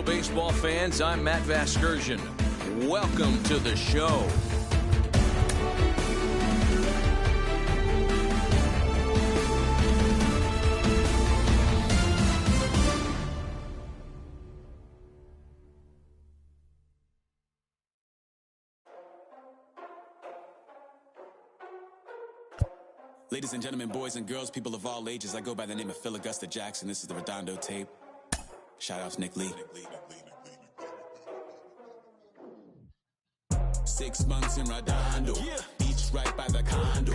baseball fans. I'm Matt Vasgersian. Welcome to the show. Ladies and gentlemen, boys and girls, people of all ages, I go by the name of Phil Augusta Jackson. This is the Redondo tape. Shout out to Nick Lee. 6 months in Redondo, beach right by the condo.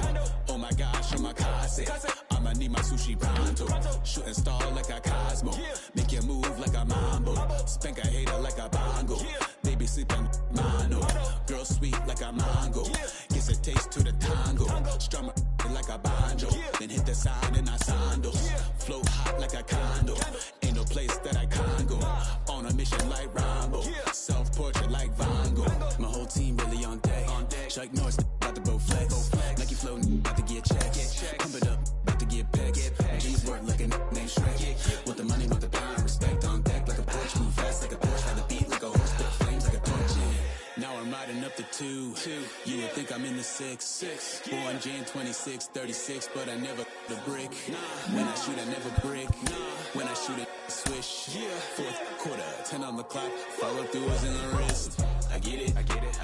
Oh my gosh, oh my casa. I'ma need my sushi pronto. Shooting star like a Cosmo. Make you move like a mambo. Spank a hater like a bongo. They be sleeping mano. Girl sweet like a mango. Gives a taste to the tango. Strum like a banjo. Then hit the sign in our sandals. Float hot like a condo. Ain't no place that I can't go. On a mission like Rambo. Self-portrait like Van Gogh. My whole team really on deck. Chuck Norris about to go flex. Nike floating, about to get checked. Pump it up, about to get pegged. G's work like a name Shrek. Want the money, want the power, respect on deck like a Porsche. Move fast like a Porsche, have the beat like a horse, spit flames like a torch. Now I'm riding up the 2. You would think I'm in the 6. Born Jan 26, 36, but I never the brick. When I shoot, I never brick. When I shoot, it swish. Fourth quarter, 10 on the clock. Follow through is in the wrist. I get it, I got it,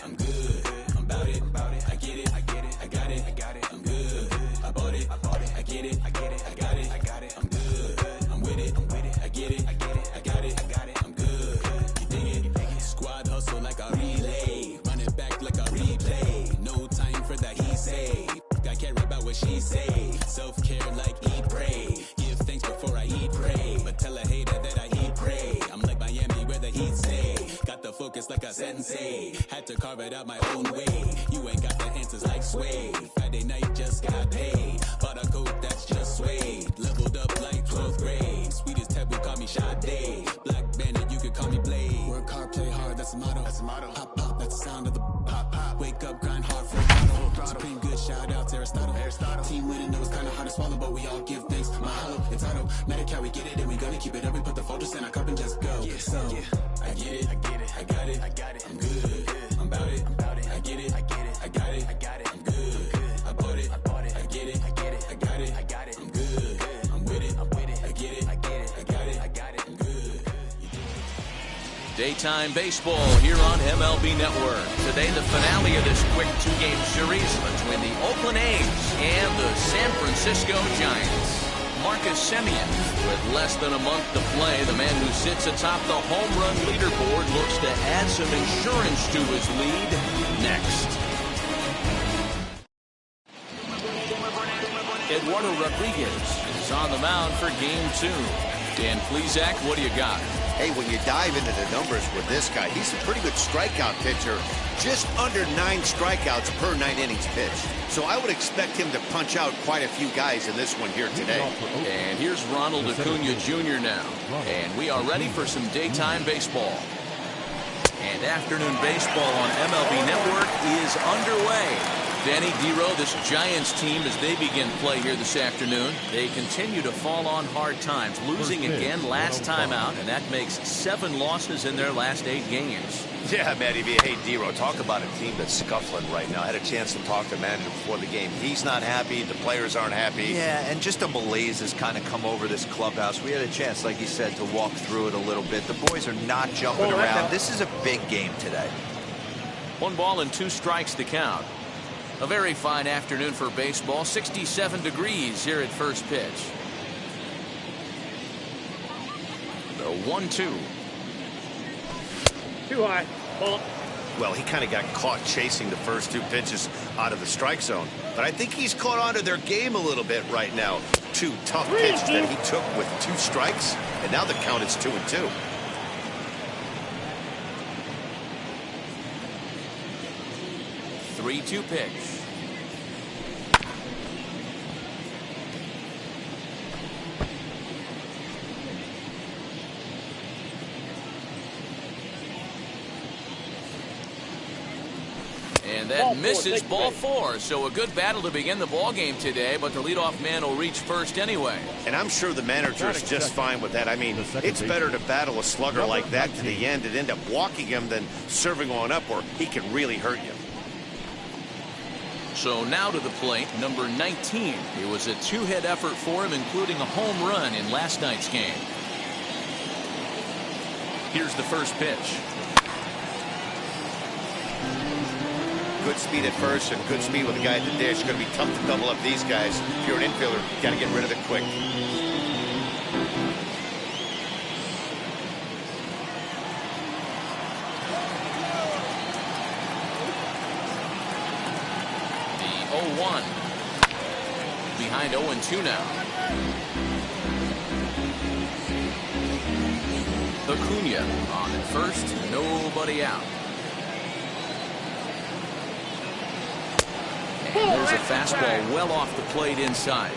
I'm good, I'm about it, I get it, I got it, I'm good, I bought it, I get it, I got it, I'm good, I'm with it, I get it, I got it, I'm good, you dig it, squad hustle like a relay, run it back like a replay, no time for that he say, I care about what she say, self-care like eat, pray, give thanks before I eat, pray, but tell a hater that I eat, pray, I'm like Miami where the heat stay, got the focus like a sensei, had to carve it out my own way, you ain't got the answers like Sway, Friday night just got paid, bought a coat that's just suede, leveled up like 12th grade, sweetest taboo call me Sade, Black Bandit you could call me Blade, work hard play hard that's the motto, pop pop that's the sound of the pop, wake up grind hard for a throttle, supreme good shout out to Aristotle, team winning though it's kinda hard to swallow but we all give thanks, mahalo, it's auto, Medicare we get it and we gonna keep it up, we put the focus in our cup and just go, so, I get it, I got it, I'm good, I'm about it, I get it, I got it, I'm good, I bought it, I get it, I got it, I'm good, I'm with it, I get it, I got it, I'm good. Daytime baseball here on MLB Network. Today, the finale of this quick 2-game series between the Oakland A's and the San Francisco Giants. Marcus Semien, with less than a month to play, the man who sits atop the home run leaderboard looks to add some insurance to his lead next. Eduardo Rodriguez is on the mound for Game 2. Dan Plesac, what do you got? Hey, when you dive into the numbers with this guy, he's a pretty good strikeout pitcher. Just under 9 strikeouts per 9 innings pitched. So I would expect him to punch out quite a few guys in this one here today. And here's Ronald Acuna Jr. now. And we are ready for some daytime baseball. And afternoon baseball on MLB Network is underway. Danny Dero, this Giants team, as they begin play here this afternoon, they continue to fall on hard times, losing again last time out, and that makes 7 losses in their last 8 games. Yeah, Matty V. Hey, Dero, talk about a team that's scuffling right now. I had a chance to talk to manager before the game. He's not happy. The players aren't happy. Yeah, and just a malaise has kind of come over this clubhouse. We had a chance, like you said, to walk through it a little bit. The boys are not jumping around. This is a big game today. 1 ball and 2 strikes to count. A very fine afternoon for baseball. 67 degrees here at first pitch. The 1-2. Too high. Ball. Well, he kind of got caught chasing the first 2 pitches out of the strike zone. But I think he's caught on to their game a little bit right now. 2 tough pitches that he took with 2 strikes. And now the count is 2-2. 3-2 pitch. And that misses ball 4. So a good battle to begin the ball game today, but the leadoff man will reach first anyway. And I'm sure the manager is just fine with that. I mean, it's better to battle a slugger like that to the end and end up walking him than serving on up where he can really hurt you. So now to the plate, number 19. It was a two-hit effort for him, including a home run in last night's game. Here's the first pitch. Good speed at first and good speed with the guy at the dish. Going to be tough to double up these guys. If you're an infielder, got to get rid of it quick. The 0-1. Behind 0-2 now. Acuna on at first, nobody out. And there's a fastball well off the plate inside.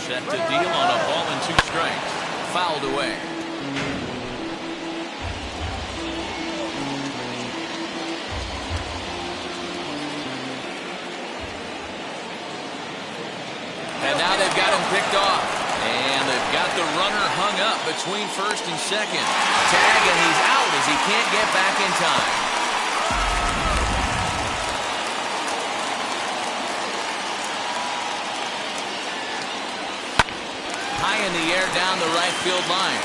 Set to deal on a ball and 2 strikes. Fouled away. And now they've got him picked off. And they've got the runner hung up between first and second. Tag, and he's out as he can't get back in time. High in the air down the right field line.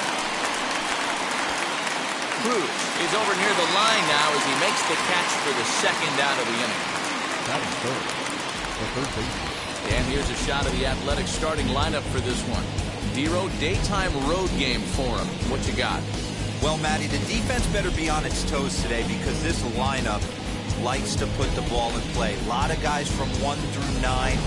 Cruz is over near the line now as he makes the catch for the second out of the inning. That is third. The third baseman. And here's a shot of the Athletics starting lineup for this one. Dero, daytime road game for him. What you got? Well, Matty, the defense better be on its toes today because this lineup likes to put the ball in play. A lot of guys from 1 through 9.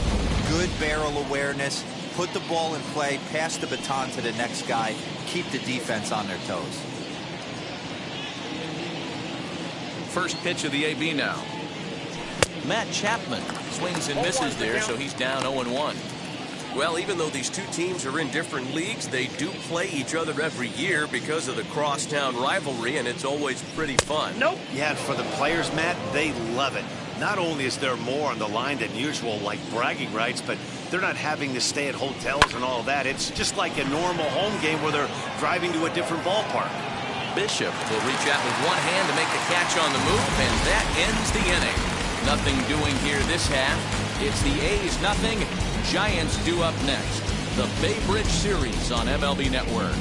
Good barrel awareness. Put the ball in play. Pass the baton to the next guy. Keep the defense on their toes. First pitch of the AB now. Matt Chapman swings and misses there, so he's down 0-1. Well, even though these two teams are in different leagues, they do play each other every year because of the crosstown rivalry, and it's always pretty fun. Nope. Yeah, and for the players, Matt, they love it. Not only is there more on the line than usual, like bragging rights, but they're not having to stay at hotels and all that. It's just like a normal home game where they're driving to a different ballpark. Bishop will reach out with one hand to make the catch on the move, and that ends the inning. Nothing doing here this half. It's the A's nothing. Giants due up next. The Bay Bridge Series on MLB Network.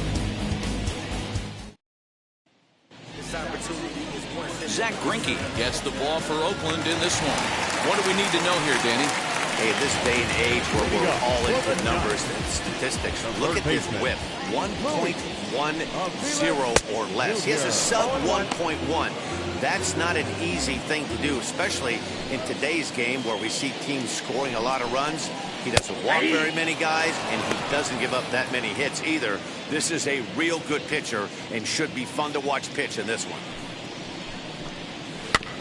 Zach Greinke gets the ball for Oakland in this one. What do we need to know here, Danny? Hey, this day and age where we're all into numbers and statistics, look at this whip. 1.10 or less. He has a sub 1.1. That's not an easy thing to do, especially in today's game where we see teams scoring a lot of runs. He doesn't walk very many guys, and he doesn't give up that many hits either. This is a real good pitcher and should be fun to watch pitch in this one.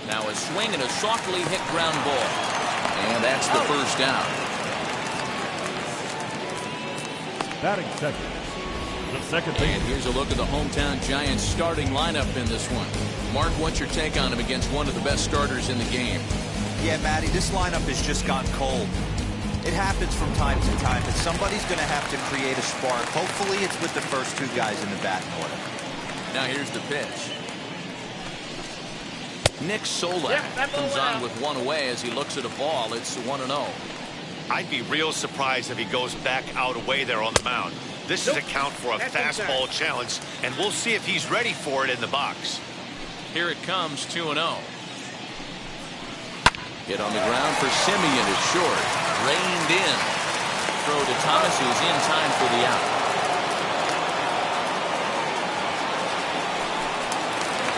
Now a swing and a softly hit ground ball. And that's the first down. Batting second. The second baseman. And here's a look at the hometown Giants starting lineup in this one. Mark, what's your take on him against one of the best starters in the game? Yeah, Matty, this lineup has just gone cold. It happens from time to time, but somebody's going to have to create a spark. Hopefully it's with the first 2 guys in the batting order. Now here's the pitch. Nick Solak comes on with one away as he looks at a ball. It's 1-0. I'd be real surprised if he goes back out away there on the mound. This is a count for a fastball challenge, and we'll see if he's ready for it in the box. Here it comes, 2-0. Hit on the ground for Simeon is short. Reined in. Throw to Thomas, who's in time for the out.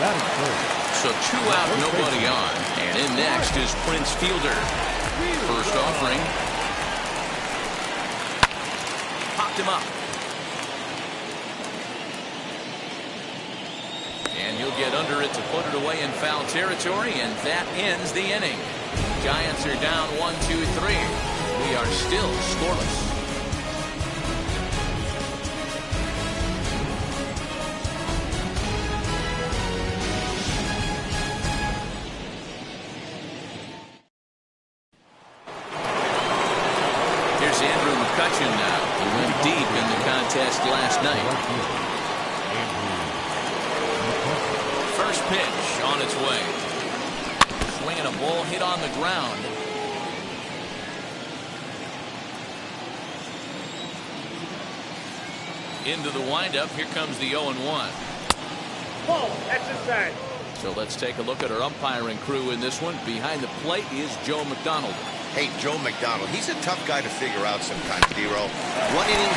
Batting third. So 2 out, nobody on. And in next is Prince Fielder. First offering. Popped him up. And he'll get under it to put it away in foul territory, and that ends the inning. Giants are down 1-2-3. We are still scoreless. McCutcheon now. He went deep in the contest last night. First pitch on its way. Swinging a ball hit on the ground. Into the windup. Here comes the 0-1. Ball, that's inside. So let's take a look at our umpiring crew in this one. Behind the plate is Joe McDonald. Hey, Joe McDonald, he's a tough guy to figure out sometimes, D-Row. One inning.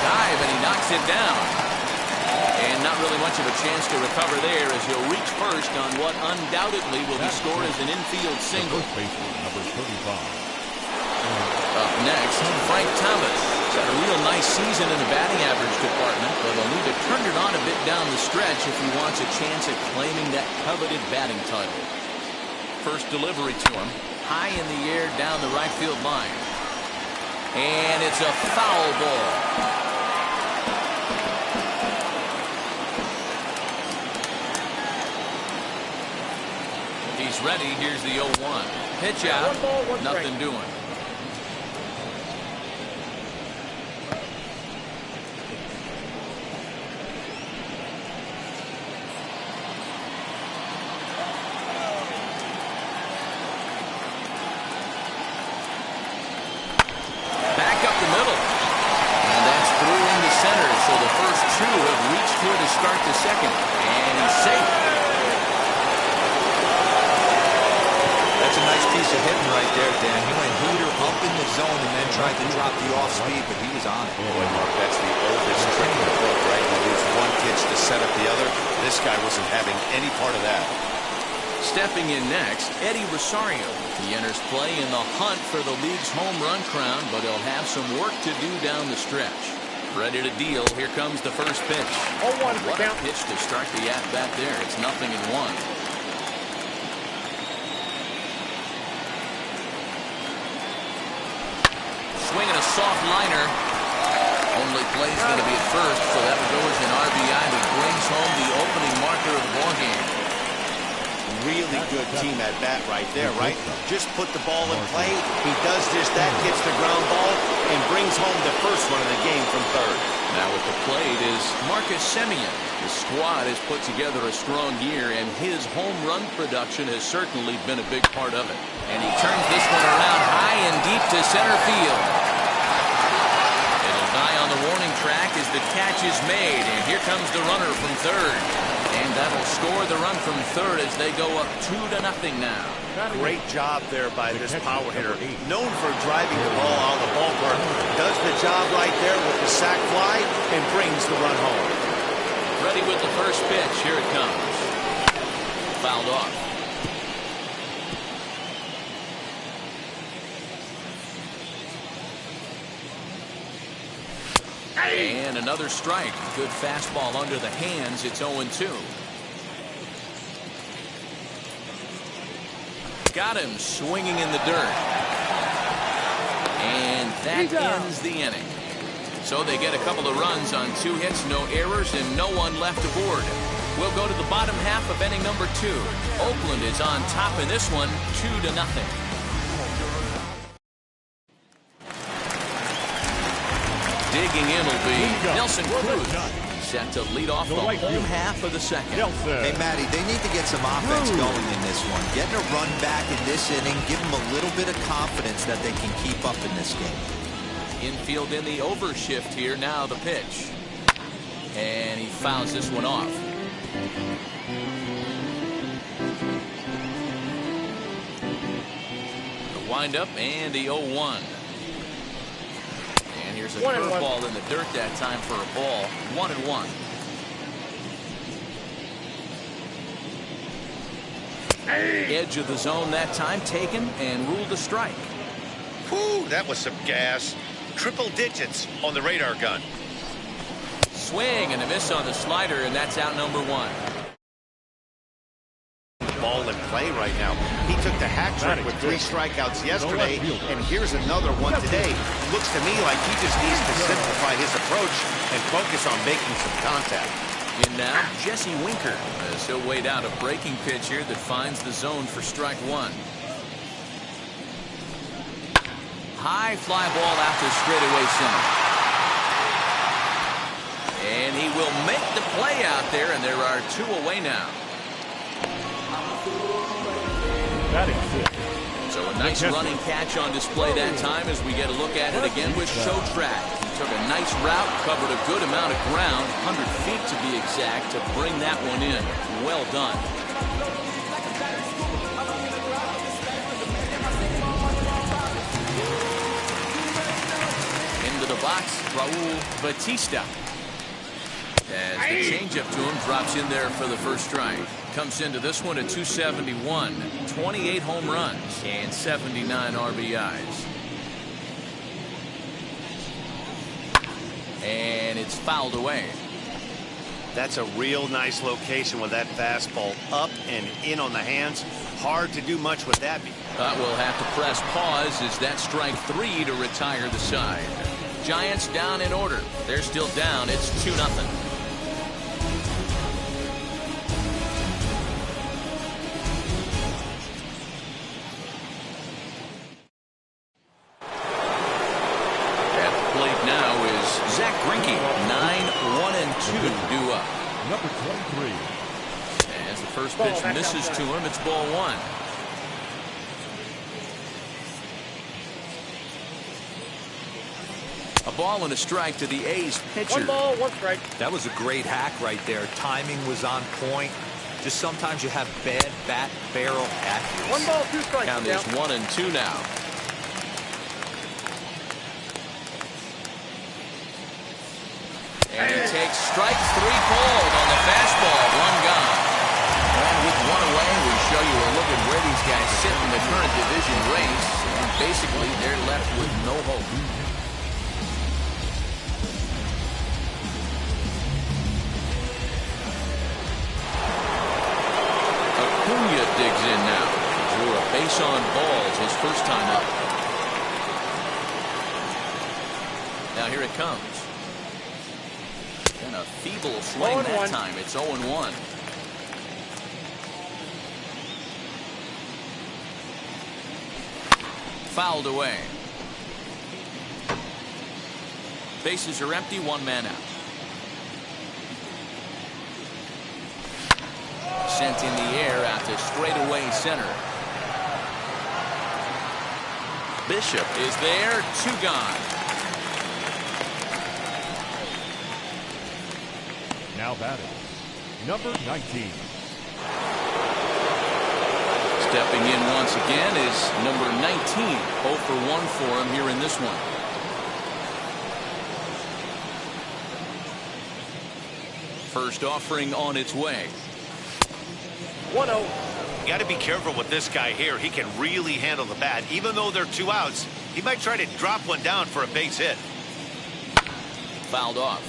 Dive, and he knocks it down. And not really much of a chance to recover there as he'll reach first on what undoubtedly will be scored as an infield single. First baseman, number 35. Up next, Frank Thomas. He's had a real nice season in the batting average department, but he'll need to turn it on a bit down the stretch if he wants a chance at claiming that coveted batting title. First delivery to him, high in the air down the right field line. And it's a foul ball. He's ready. Here's the 0-1. Pitch out. Nothing doing. Back up the middle. And that's through into center. So the first two have reached here to start the second. And he's safe. That's a nice piece of hitting right there, Dan. He went heater up in the zone and then tried to drop the off speed, but he was on it. Boy, Mark, that's the oldest trick in the book, right? You lose one pitch to set up the other. This guy wasn't having any part of that. Stepping in next, Eddie Rosario. He enters play in the hunt for the league's home run crown, but he'll have some work to do down the stretch. Ready to deal. Here comes the first pitch. 0-1 for What a count. pitch to start the at-bat there. It's 0-1. Swinging a soft liner. Only play's going to be at first, so that would go as an RBI that brings home the opening marker of the ballgame. Really good team at bat right there, right? Just put the ball in play. He does just that, gets the ground ball, and brings home the first one of the game from third. Now at the plate is Marcus Semien. The squad has put together a strong year, and his home run production has certainly been a big part of it. And he turns this one around high and deep to center field. It'll die on the warning track as the catch is made, and here comes the runner from third. And that'll score the run from third as they go up 2-0 now. Great job there by this power hitter. Known for driving the ball out of the ballpark. Does the job right there with the sac fly and brings the run home. Ready with the first pitch. Here it comes. Fouled off. And another strike. Good fastball under the hands. It's 0-2. Got him swinging in the dirt. And that ends the inning. So they get a couple of runs on 2 hits, no errors, and no one left aboard. We'll go to the bottom half of inning number 2. Oakland is on top in this one, 2-0. Digging in will be Nelson Cruz, set to lead off the home half of the second. Hey, Matty, they need to get some offense going in this one. Getting a run back in this inning, give them a little bit of confidence that they can keep up in this game. Infield in the overshift here. Now the pitch. And he fouls this one off. The windup and the 0-1. And here's a curveball in the dirt that time for a ball. 1-1. Edge of the zone that time taken and ruled a strike. Whew, that was some gas. Triple digits on the radar gun. Swing and a miss on the slider, and that's out number 1. Ball in play right now. He took the hat trick with 3 strikeouts yesterday, and here's another one today. Looks to me like he just needs to simplify his approach and focus on making some contact. In now, Jesse Winker, as he'll wait out a breaking pitch here that finds the zone for strike 1. High fly ball out to straightaway center. And he will make the play out there, and there are 2 away now. Batting six. So a nice running catch on display that time as we get a look at it again with Show Track. He took a nice route, covered a good amount of ground, 100 feet to be exact, to bring that one in. Well done. Into the box, Raul Batista. As the changeup to him drops in there for the first strike. Comes into this one at 271, 28 home runs, and 79 RBIs. And it's fouled away. That's a real nice location with that fastball up and in on the hands. Hard to do much with that. We'll have to press pause as that strike 3 to retire the side. Giants down in order. They're still down. It's 2-0. Due up. Number 23. As the first pitch misses to him, it's ball 1. A ball and a strike to the A's pitcher. 1 ball, 1 strike. That was a great hack right there. Timing was on point. Just sometimes you have bad bat barrel accuracy. 1 ball, 2 strikes. Count is 1-2 now. And he takes strike 3 called on the fastball. 1 gone. And with 1 away, we show you a look at where these guys sit in the current division race. And basically, they're left with no hope. Acuna digs in now. Drew a base on balls his first time up. Now here it comes. And a feeble swing that time. It's 0-1. Fouled away. Bases are empty, 1 man out. Sent in the air out to straightaway center. Bishop is there, 2 gone. Now batting, number 19. Stepping in once again is number 19. 0 for 1 for him here in this one. First offering on its way. 1-0. You got to be careful with this guy here. He can really handle the bat. Even though there are 2 outs, he might try to drop one down for a base hit. Fouled off.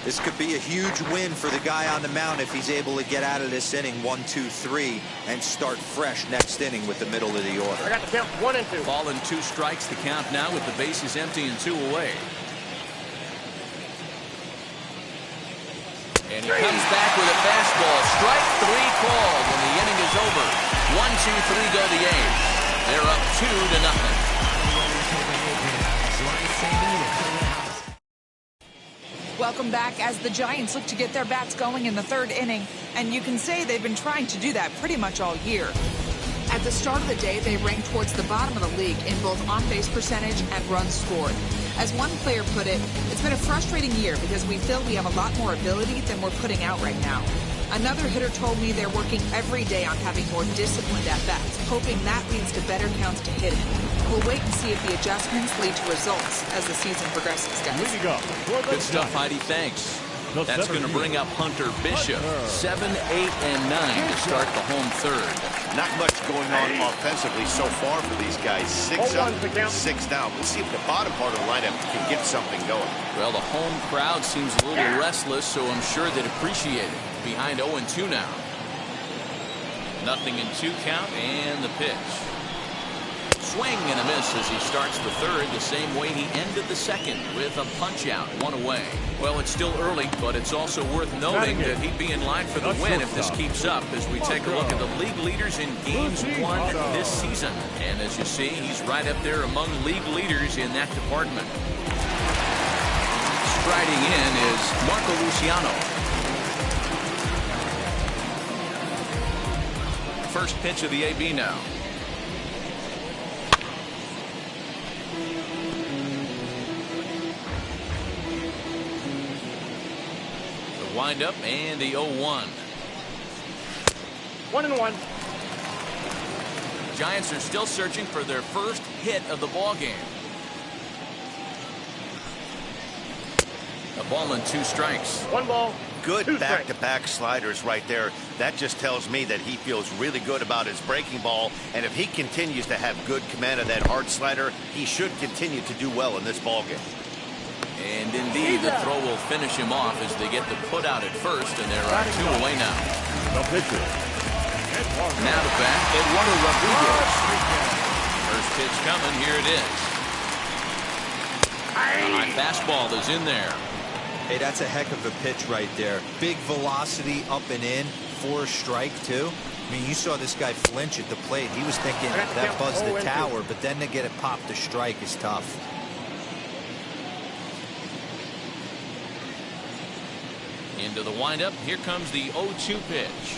This could be a huge win for the guy on the mound if he's able to get out of this inning 1, 2, 3 and start fresh next inning with the middle of the order. I got the count 1-2. Ball and 2 strikes, the count now with the bases empty and 2 away. And he comes back with a fastball. Strike 3 called when the inning is over. 1, 2, 3 go the A's. They're up 2-0. Welcome back as the Giants look to get their bats going in the 3rd inning, and you can say they've been trying to do that pretty much all year. At the start of the day, they ranked towards the bottom of the league in both on-base percentage and runs scored. As one player put it, it's been a frustrating year because we feel we have a lot more ability than we're putting out right now. Another hitter told me they're working every day on having more disciplined at-bats, hoping that leads to better counts to hitting. We'll wait and see if the adjustments lead to results as the season progresses, guys. Leading up, Good stuff, Heidi. Thanks. That's going to bring up Hunter Bishop. 7, 8, and 9 to start the home 3rd. Not much going on offensively so far for these guys. 6 up, 6 down. We'll see if the bottom part of the lineup can get something going. Well, the home crowd seems a little restless, so I'm sure they'd appreciate it. Behind 0-2 now. 0-2 count and the pitch. Swing and a miss as he starts the third the same way he ended the second with a punch out, one away. Well, it's still early, but it's also worth noting that he'd be in line for the win if this keeps up as we take a look at the league leaders in games won this season. And as you see, he's right up there among league leaders in that department. Striding in is Marco Luciano. First pitch of the AB now. Wind up and the 0-1. 1-1. Giants are still searching for their first hit of the ball game. A ball and 2 strikes. 1 ball. Good 2 strikes. back-to-back sliders right there. That just tells me that he feels really good about his breaking ball, and if he continues to have good command of that hard slider, he should continue to do well in this ball game. And indeed, the throw will finish him off as they get the put out at first, and there are 2 away now. The pitcher. Now to bat, Eduardo Rodriguez. First pitch coming, here it is. High fastball is in there. Hey, that's a heck of a pitch right there. Big velocity up and in for a strike, too. I mean, you saw this guy flinch at the plate. He was thinking that buzzed the tower, but then to get it popped to strike is tough. Into the windup, here comes the 0-2 pitch.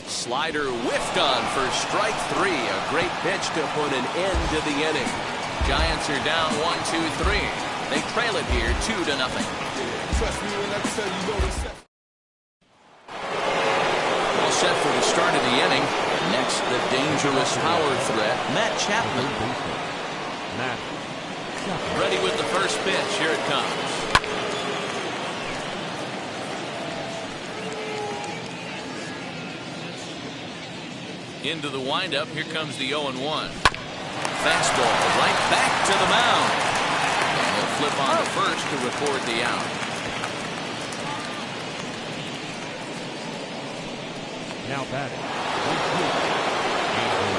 Slider whiffed on for strike 3. A great pitch to put an end to the inning. Giants are down 1-2-3. They trail it here 2-0. Trust me when I tell you go to set. All set for the start of the inning. Next, the dangerous power threat, Matt Chapman. Matt. Ready with the first pitch. Here it comes. Into the windup, here comes the 0-1. Fastball right back to the mound. And he'll flip on to first to record the out. Now batting.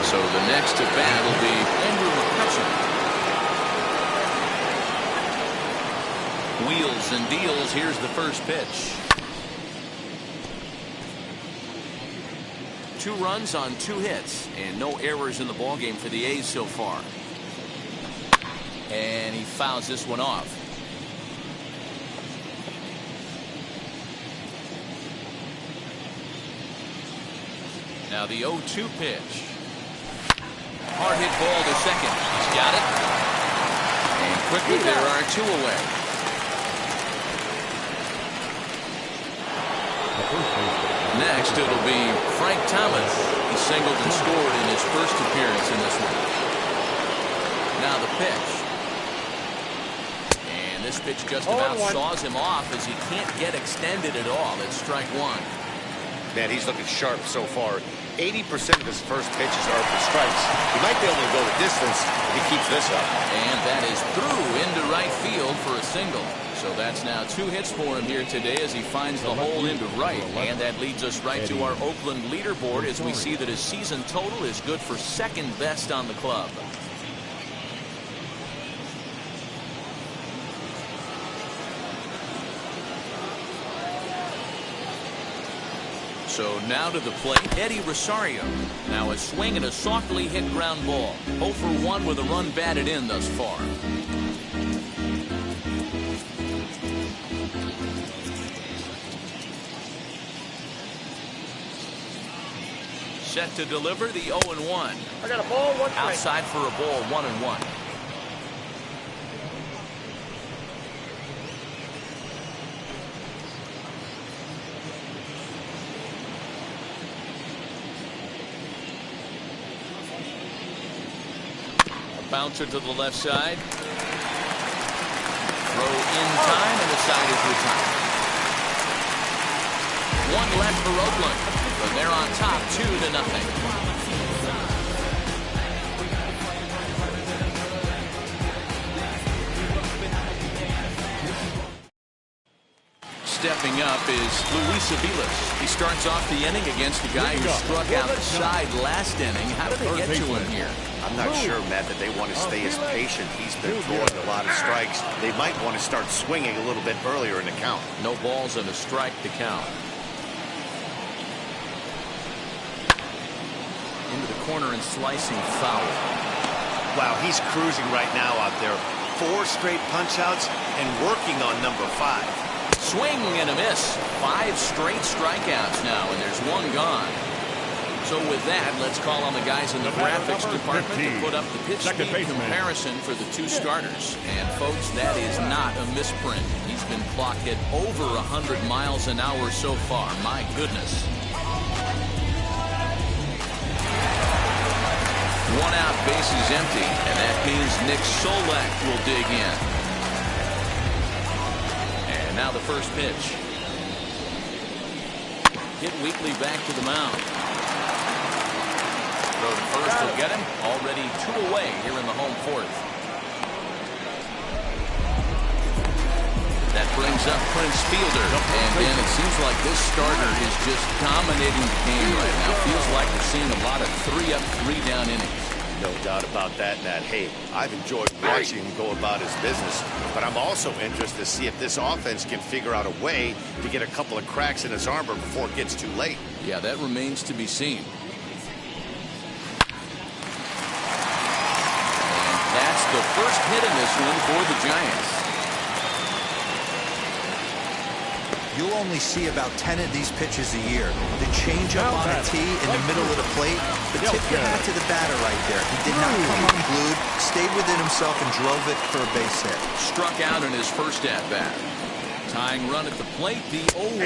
So the next at bat will be Andrew McCutcheon. Wheels and deals, here's the first pitch. 2 runs on 2 hits and no errors in the ballgame for the A's so far. And he fouls this one off. Now the 0-2 pitch. Hard hit ball to second. He's got it. And quickly there are 2 away. Next, it'll be Frank Thomas. He singled and scored in his first appearance in this one. Now the pitch. And this pitch just about saws him off as he can't get extended at all. It's strike 1. Man, he's looking sharp so far. 80% of his first pitches are for strikes. He might be able to go the distance if he keeps this up. And that is through into right field for a single. So that's now 2 hits for him here today as he finds the hole into right. And that leads us right to our Oakland leaderboard as we see that his season total is good for 2nd best on the club. So now to the plate, Eddie Rosario. Now a swing and a softly hit ground ball. 0 for 1 with a run batted in thus far. Set to deliver the 0-1. I got a ball, 1 strike. Outside for a ball, 1-1. Bouncer to the left side. Throw in time, and the side is retired. 1 left for Oakland, but they're on top 2-0. Stepping up is Luis Aviles. He starts off the inning against a guy who struck out the side last inning. How did they get to him here? I'm not sure, Matt, that they want to stay as patient. He's been throwing a lot of strikes. They might want to start swinging a little bit earlier in the count. No balls and a strike to count. Into the corner and slicing foul. Wow, he's cruising right now out there. 4 straight punch-outs and working on number 5. Swing and a miss. 5 straight strikeouts now, and there's 1 gone. So with that, let's call on the guys in the graphics department to put up the pitch speed comparison for the 2 starters. And folks, that is not a misprint. He's been clock hit over 100 miles an hour so far. My goodness. 1 out, bases empty, and that means Nick Solak will dig in. And now the first pitch. Hit Weekly back to the mound. Throw to first will get him. Already 2 away here in the home 4th. That brings up Prince Fielder. And then it seems like this starter is just dominating the game right now. Feels like we're seeing a lot of 3-up, 3-down innings. No doubt about that, Nat. Hey, I've enjoyed watching him go about his business, but I'm also interested to see if this offense can figure out a way to get a couple of cracks in his armor before it gets too late. Yeah, that remains to be seen. And that's the first hit in this one for the Giants. You'll only see about 10 of these pitches a year. The changeup on a tee in the middle of the plate, but tip your hat to the batter right there. He did not come unglued, stayed within himself, and drove it for a base hit. Struck out in his first at-bat. Tying run at the plate, the 0-1.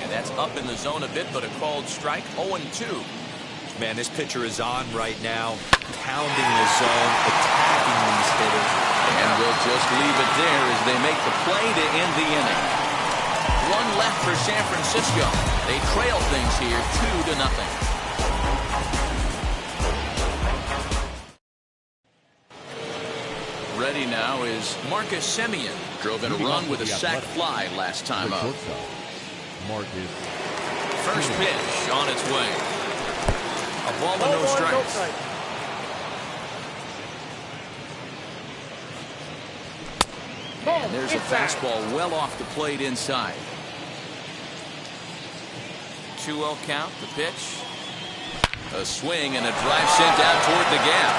And that's up in the zone a bit, but a called strike, 0-2. Man, this pitcher is on right now, pounding the zone, attacking these hitters. And we'll just leave it there as they make the play to end the inning. 1 left for San Francisco. They trail things here 2-0. Ready now is Marcus Semien. Drove in a run with a sac fly last time up. First pitch on its way. A ball with no strikes. And there's a fastball well off the plate inside. 2-0 count, the pitch. A swing and a drive sent out toward the gap.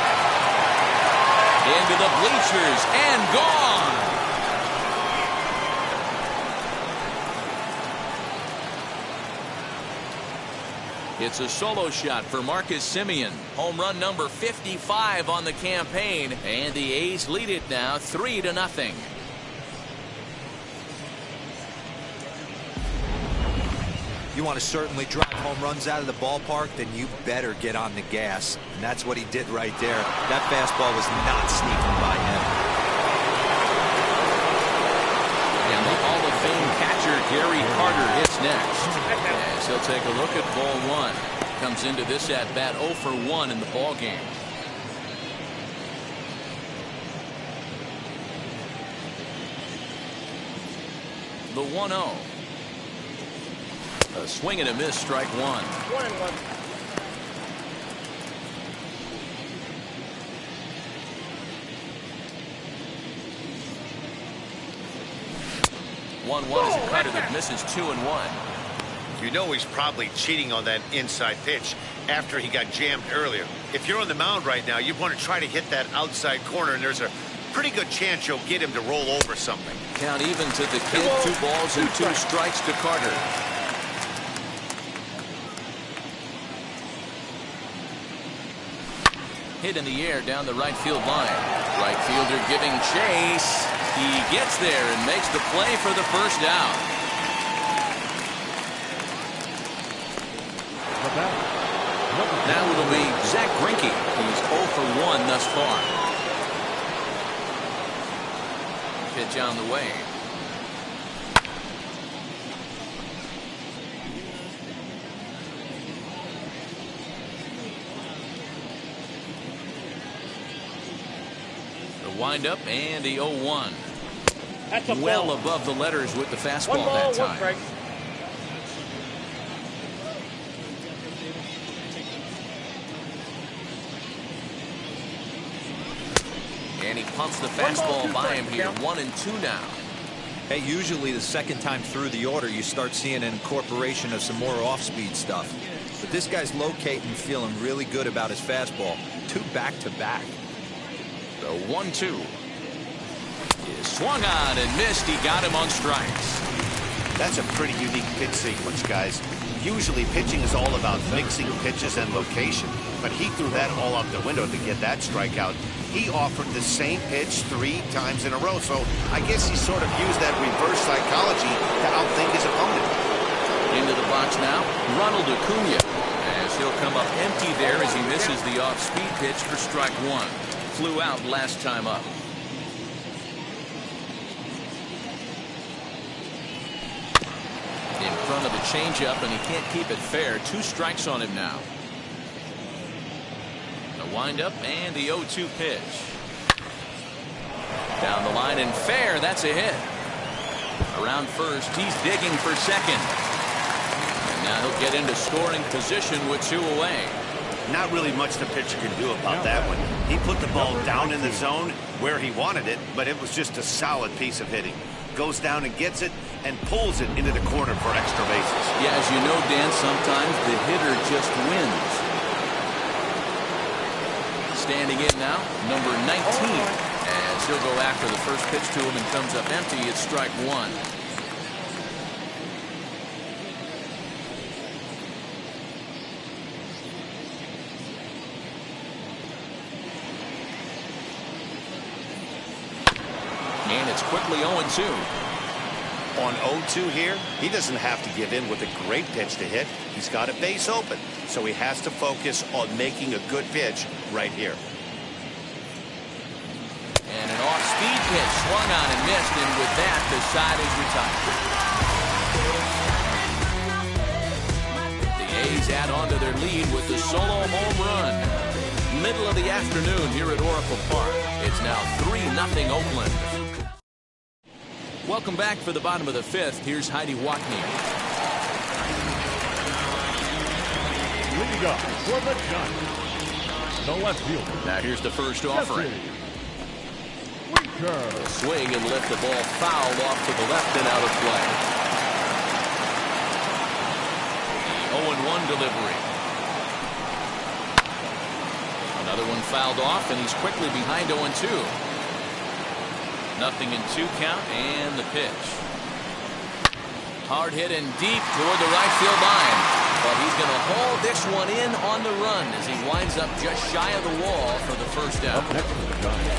Into the bleachers and gone. It's a solo shot for Marcus Semien. Home run number 55 on the campaign. And the A's lead it now 3-0. You want to certainly drive home runs out of the ballpark, then you better get on the gas. And that's what he did right there. That fastball was not sneaking by him. And the Hall of Fame catcher Gary Carter hits next. As he'll take a look at ball 1. Comes into this at bat 0 for 1 in the ball game. The 1-0. A swing and a miss, strike 1. 1-1. One is a cutter that misses 2-1. You know he's probably cheating on that inside pitch after he got jammed earlier. If you're on the mound right now, you want to try to hit that outside corner, and there's a pretty good chance you'll get him to roll over something. Count even to the kid. 2 balls and 2 strikes to Carter. Hit in the air down the right field line. Right fielder giving chase. He gets there and makes the play for the first out. Now it'll be Zach Greinke. He's 0 for 1 thus far. Pitch on the way. Wind up and the 0-1. That's a well ball. above the letters with the fastball 1 ball, that 1 time. strike. he pumps the fastball by him here. 1-2 now. Hey, usually the second time through the order, you start seeing an incorporation of some more off-speed stuff. But this guy's locating, feeling really good about his fastball. 2 back-to-back. The 1-2 is swung on and missed. He got him on strikes. That's a pretty unique pitch sequence, guys. Usually pitching is all about mixing pitches and location, but he threw that all out the window to get that strikeout. He offered the same pitch 3 times in a row, so I guess he sort of used that reverse psychology to outthink his opponent. Into the box now, Ronald Acuna, as he'll come up empty there as he misses the off-speed pitch for strike 1. Flew out last time up. In front of the changeup, and he can't keep it fair. 2 strikes on him now. The windup and the 0-2 pitch. Down the line and fair. That's a hit. Around first, he's digging for second. And now he'll get into scoring position with 2 away. Not really much the pitcher can do about that one. He put the ball down in the zone where he wanted it, but it was just a solid piece of hitting. Goes down and gets it and pulls it into the corner for extra bases. Yeah, as you know, Dan, sometimes the hitter just wins. Standing in now, number 19. As he'll go after the first pitch to him and comes up empty, it's strike 1. And it's quickly 0-2. On 0-2 here, he doesn't have to give in with a great pitch to hit. He's got a base open, so he has to focus on making a good pitch right here. And an off-speed pitch swung on and missed, and with that, the side is retired. The A's add on to their lead with the solo home run. Middle of the afternoon here at Oracle Park. It's now 3-0 Oakland. Welcome back for the bottom of the 5th. Here's Heidi Watney. Leading up for the Giants, the left fielder. Now here's the first offering. Winker. Swing and lift the ball fouled off to the left and out of play. The 0-1 delivery. Another one fouled off, and he's quickly behind 0-2. 0-2 count, and the pitch. Hard hit and deep toward the right field line. But he's going to haul this one in on the run as he winds up just shy of the wall for the first out. Up next to the Giants,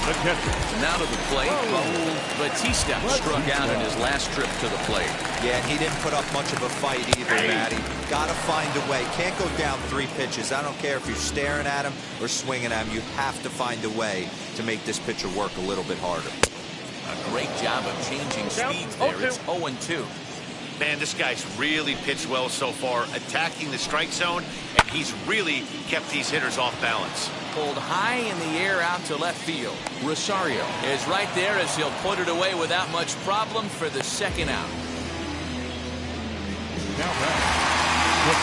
the catcher. Now to the plate, Raul Batista struck out in his last trip to the plate. Yeah, he didn't put up much of a fight either, Matty. Got to find a way. Can't go down 3 pitches. I don't care if you're staring at him or swinging at him. You have to find a way to make this pitcher work a little bit harder. A great job of changing speeds there. It's 0-2. Man, this guy's really pitched well so far, attacking the strike zone, and he's really kept these hitters off balance. Pulled high in the air out to left field. Rosario is right there as he'll put it away without much problem for the second out. Now back. 2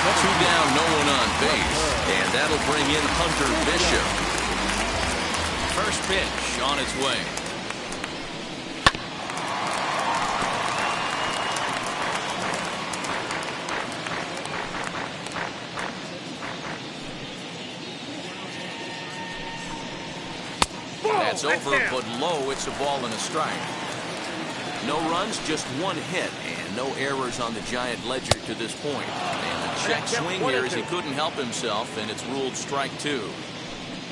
down, no one on base. And that'll bring in Hunter Bishop. First pitch on its way. That's over, but low. It's a ball and a strike. No runs, just 1 hit, and no errors on the Giant ledger to this point. And the check swing here as he couldn't help himself, and it's ruled strike 2.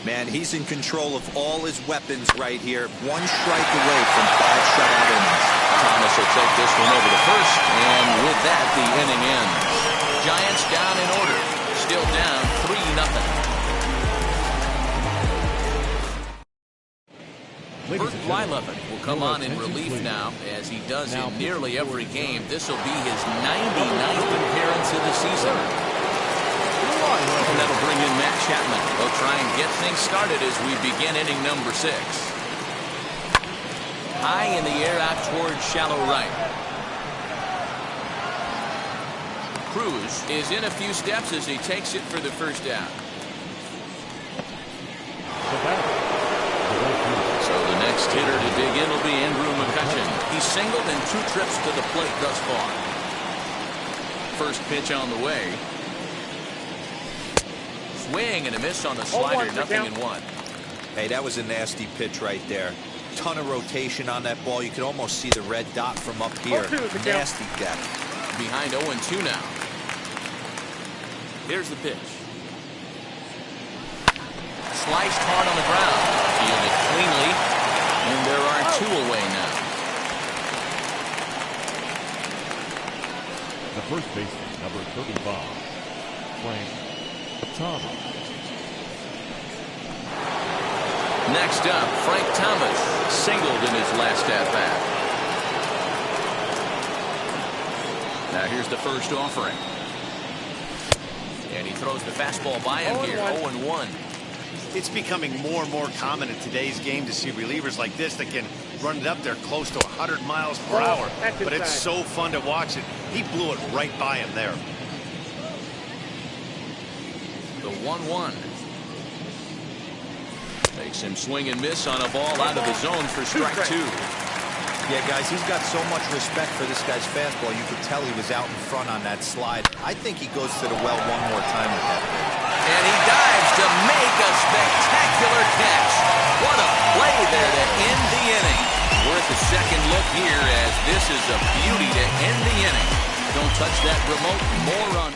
Man, he's in control of all his weapons right here. 1 strike away from 5 shutout innings. Thomas will take this one over to first, and with that, the inning ends. Giants down in order. Still down 3-0. Bert Blyleven will come on in relief now, as he does in nearly every game. This will be his 99th appearance of the season. And that'll bring in Matt Chapman. They'll try and get things started as we begin inning number 6. High in the air out towards shallow right. Cruz is in a few steps as he takes it for the first out. The batter, the right next hitter to dig in will be Andrew McCutcheon. He's singled in 2 trips to the plate thus far. First pitch on the way. Swing and a miss on the slider, 0-1. Hey, that was a nasty pitch right there. Ton of rotation on that ball. You could almost see the red dot from up here. Nasty depth. Behind 0-2 now. Here's the pitch. Sliced hard on the ground. Fielded cleanly. And there are 2 away now. The first baseman, number 35, Frank Thomas. Next up, Frank Thomas singled in his last at-bat. Now here's the first offering. And he throws the fastball by him here, 0-1. It's becoming more and more common in today's game to see relievers like this that can run it up there close to 100 miles per hour. But it's so fun to watch it. He blew it right by him there. The 1-1. Makes him swing and miss on a ball out of the zone for strike 2. Yeah, guys, he's got so much respect for this guy's fastball. You could tell he was out in front on that slide. I think he goes to the well one more time with that pitch. And he dives to make a spectacular catch. What a play there to end the inning. Worth a second look here, as this is a beauty to end the inning. Don't touch that remote. More on.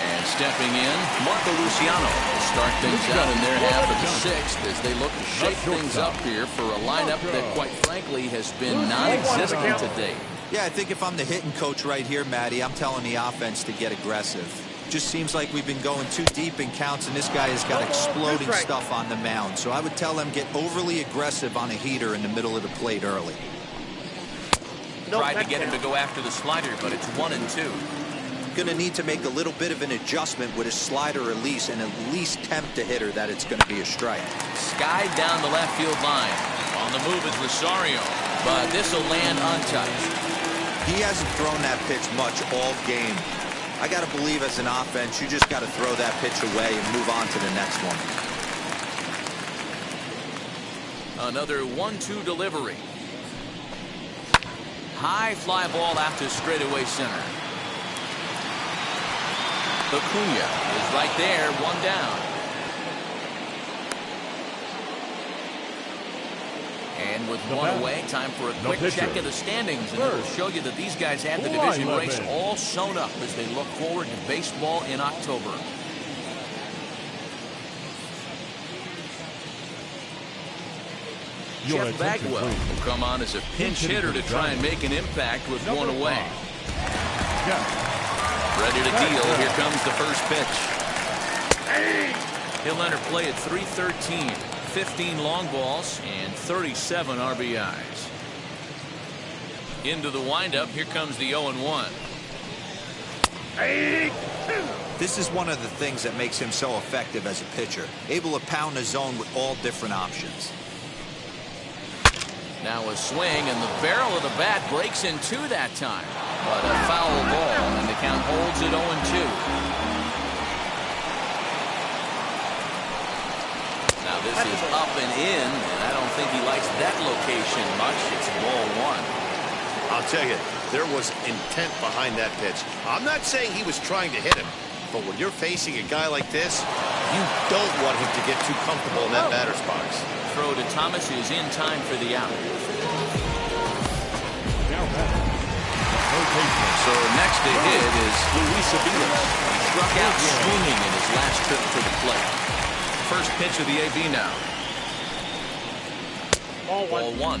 And stepping in, Marco Luciano will start things out in their half of the 6th as they look to shake things up here for a lineup that, quite frankly, has been non-existent today. Yeah, I think if I'm the hitting coach right here, Matty, I'm telling the offense to get aggressive. Just seems like we've been going too deep in counts, and this guy has got exploding stuff on the mound. So I would tell them get overly aggressive on a heater in the middle of the plate early. Tried to get him to go after the slider, but it's 1-2. Going to need to make a little bit of an adjustment with his slider release and at least tempt the hitter that it's going to be a strike. Skied down the left field line. On the move is Rosario, but this will land untouched. He hasn't thrown that pitch much all game. I got to believe as an offense, you just got to throw that pitch away and move on to the next one. Another 1-2 delivery. High fly ball out to straightaway center. Acuna is right there, 1 down. And with 1 away, time for a quick check of the standings. And it'll show you that these guys have the division race all sewn up as they look forward to baseball in October. Jeff Bagwell will come on as a pinch hitter to try and make an impact with 1 away. Ready to deal. Here comes the first pitch. He'll enter play at 313. 15 long balls and 37 RBIs. Into the windup. Here comes the 0-1. This is one of the things that makes him so effective as a pitcher. Able to pound the zone with all different options. Now a swing, and the barrel of the bat breaks in 2 that time. But a foul ball, and the count holds at 0-2. Now this is up and in, and I don't think he likes that location much. It's ball 1. I'll tell you, there was intent behind that pitch. I'm not saying he was trying to hit him, but when you're facing a guy like this, you don't want him to get too comfortable in that batter's box. Throw to Thomas is in time for the out. So next to hit is Luis Aviles. He struck out swinging in his last trip to the plate. First pitch of the AB now. Ball 1.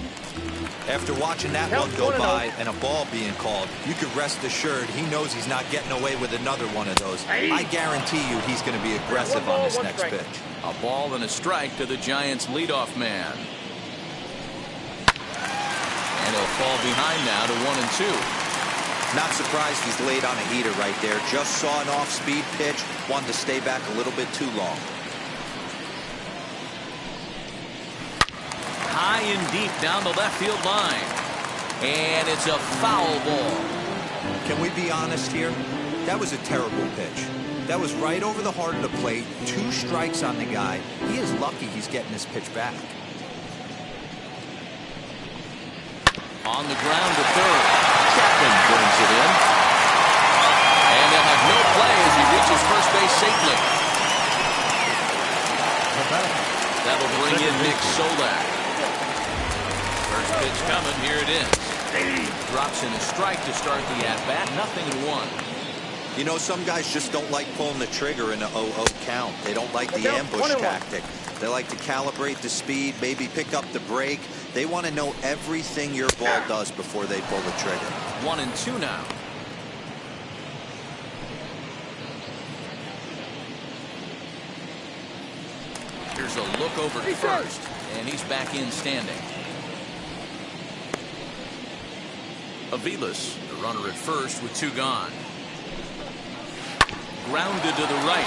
After watching that one go by and a ball being called, you could rest assured he knows he's not getting away with another one of those. I guarantee you he's going to be aggressive on this next pitch. A ball and a strike to the Giants' leadoff man. And he'll fall behind now to 1-2. Not surprised he's laid on a heater right there. Just saw an off-speed pitch, wanted to stay back a little bit too long. High and deep down the left field line. And it's a foul ball. Can we be honest here? That was a terrible pitch. That was right over the heart of the plate. 2 strikes on the guy. He is lucky he's getting his pitch back. On the ground to third. Chapman brings it in. And they'll have no play as he reaches first base safely. That'll bring in Nick Solak. First pitch coming. Here it is. Drops in a strike to start the at-bat. 0-1. You know, some guys just don't like pulling the trigger in an 0-0 count. They don't like the ambush tactic. They like to calibrate the speed, maybe pick up the break. They want to know everything your ball does before they pull the trigger. 1-2 now. Here's a look over to first, and he's back in standing. Aviles, the runner at first with 2 gone. Grounded to the right.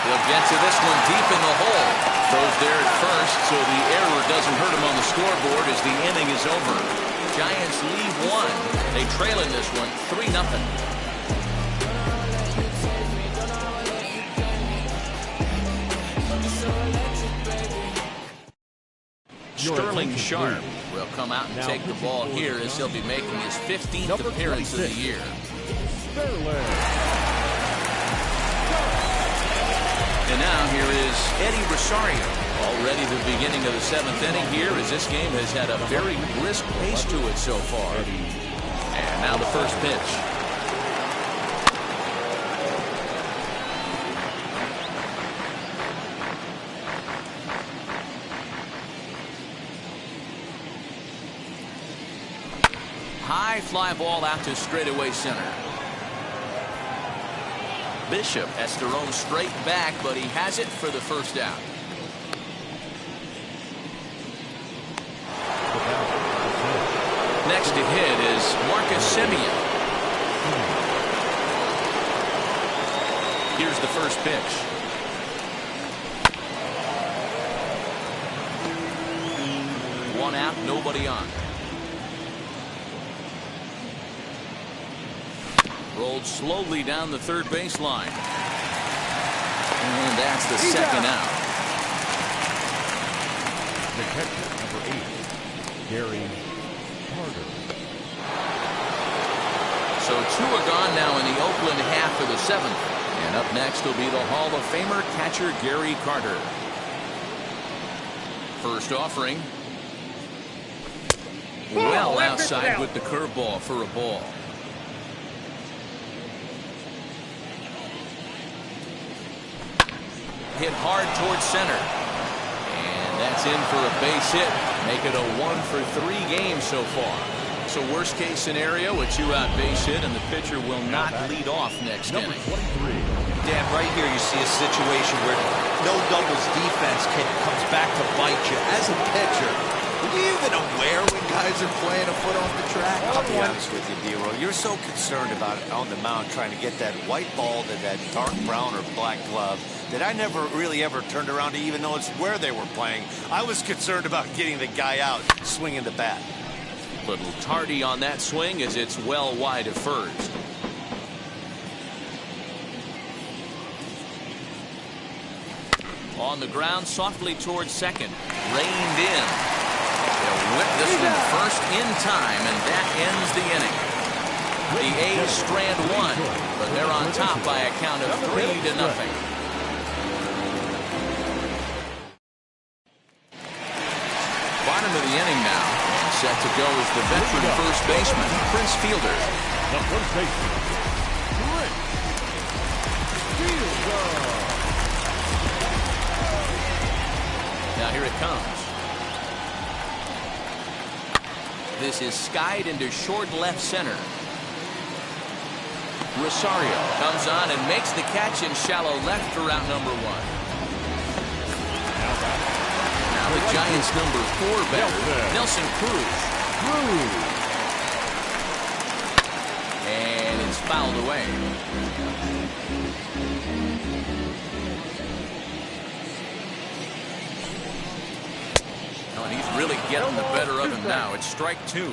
He'll get to this one deep in the hole. Throws there at first, so the error doesn't hurt him on the scoreboard as the inning is over. Giants leave 1. They trail in this one 3-0. Sterling Sharp will come out and take the ball here as he'll be making his 15th appearance of the year. And now here is Eddie Rosario. Already the beginning of the 7th inning here as this game has had a very brisk pace to it so far. And now the first pitch. High fly ball out to straightaway center. Bishop has to roam straight back, but he has it for the first out. Next to hit is Marcus Semien. Here's the first pitch. One out, nobody on. Rolled slowly down the third baseline. And that's the second out. The catcher, number 8, Gary Carter. So 2 are gone now in the Oakland half of the 7th. And up next will be the Hall of Famer catcher Gary Carter. First offering. Well outside with the curveball for a ball. Hit hard towards center. And that's in for a base hit. Make it a 1-for-3 game so far. So worst case scenario, a 2-out base hit, and the pitcher will not lead off next inning. Dan, right here you see a situation where no doubles defense comes back to bite you. As a pitcher, are you even aware when guys are playing a foot off the track? I'll be honest with you, D-Roll. You're so concerned about it on the mound trying to get that white ball to that dark brown or black glove that I never really ever turned around to even notice where they were playing. I was concerned about getting the guy out, swinging the bat. Little tardy on that swing as it's well wide of first. On the ground, softly towards second. Reined in. They'll whip this one first in time, and that ends the inning. The A's strand 1, but they're on top by a count of 3-0. Bottom of the inning now. Set to go is the veteran first baseman, Prince Fielder. The first baseman, Prince Fielder. Now here it comes. This is skied into short left center. Rosario comes on and makes the catch in shallow left for out number 1. Now the Giants' number 4 batter, Nelson Cruz. And it's fouled away. Oh, and he's really getting the better of him now. It's strike 2.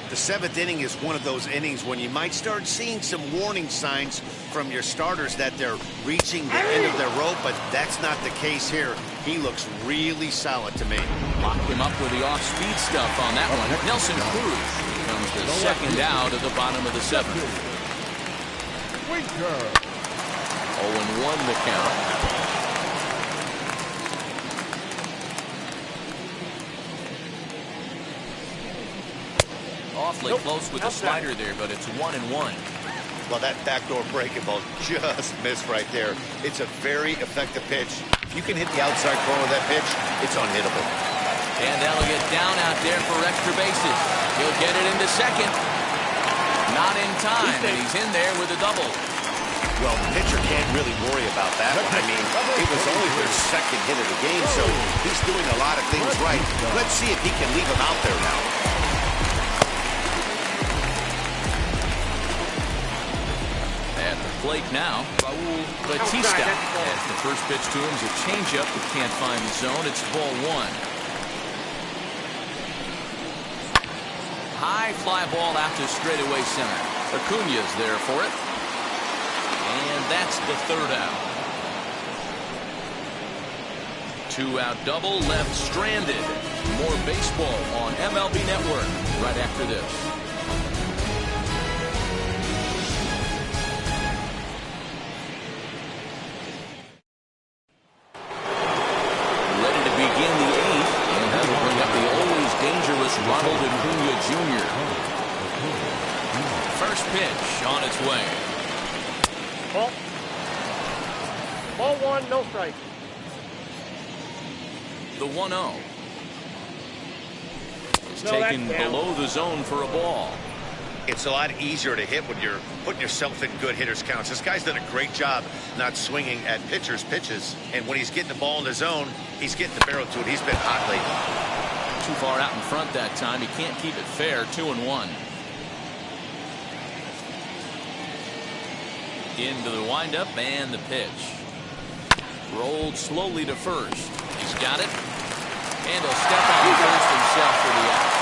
The 7th inning is one of those innings when you might start seeing some warning signs from your starters that they're reaching the end of their rope, but that's not the case here. He looks really solid to me. Locked him up with the off-speed stuff on that one. Nelson Cruz becomes the second out of the bottom of the 7th. 0-1 the count. Awfully close with the slider there, but it's 1-1. Well, that backdoor breaking ball just missed right there. It's a very effective pitch. If you can hit the outside corner of that pitch, it's unhittable. And that'll get down out there for extra bases. He'll get it into second. Not in time, and he's in there with a double. Well, the pitcher can't really worry about that one. I mean, it was only their second hit of the game, so he's doing a lot of things right. Let's see if he can leave him out there now. At the plate now, Raul Batista. As the first pitch to him is a changeup that can't find the zone. It's ball 1. High fly ball out to straightaway center. Acuna's there for it. And that's the 3rd out. 2-out double left stranded. More baseball on MLB Network right after this. Ready to begin the 8th, and that'll bring up the always dangerous Ronald Acuna Jr. First pitch on its way. Ball 1, no strike. The 1-0 is taken below the zone for a ball. It's a lot easier to hit when you're putting yourself in good hitters' counts. This guy's done a great job not swinging at pitchers' pitches. And when he's getting the ball in the zone, he's getting the barrel to it. He's been hot lately. Too far out in front that time. He can't keep it fair. 2-1. Into the windup and the pitch. Rolled slowly to first. He's got it. And he'll step on first himself for the out.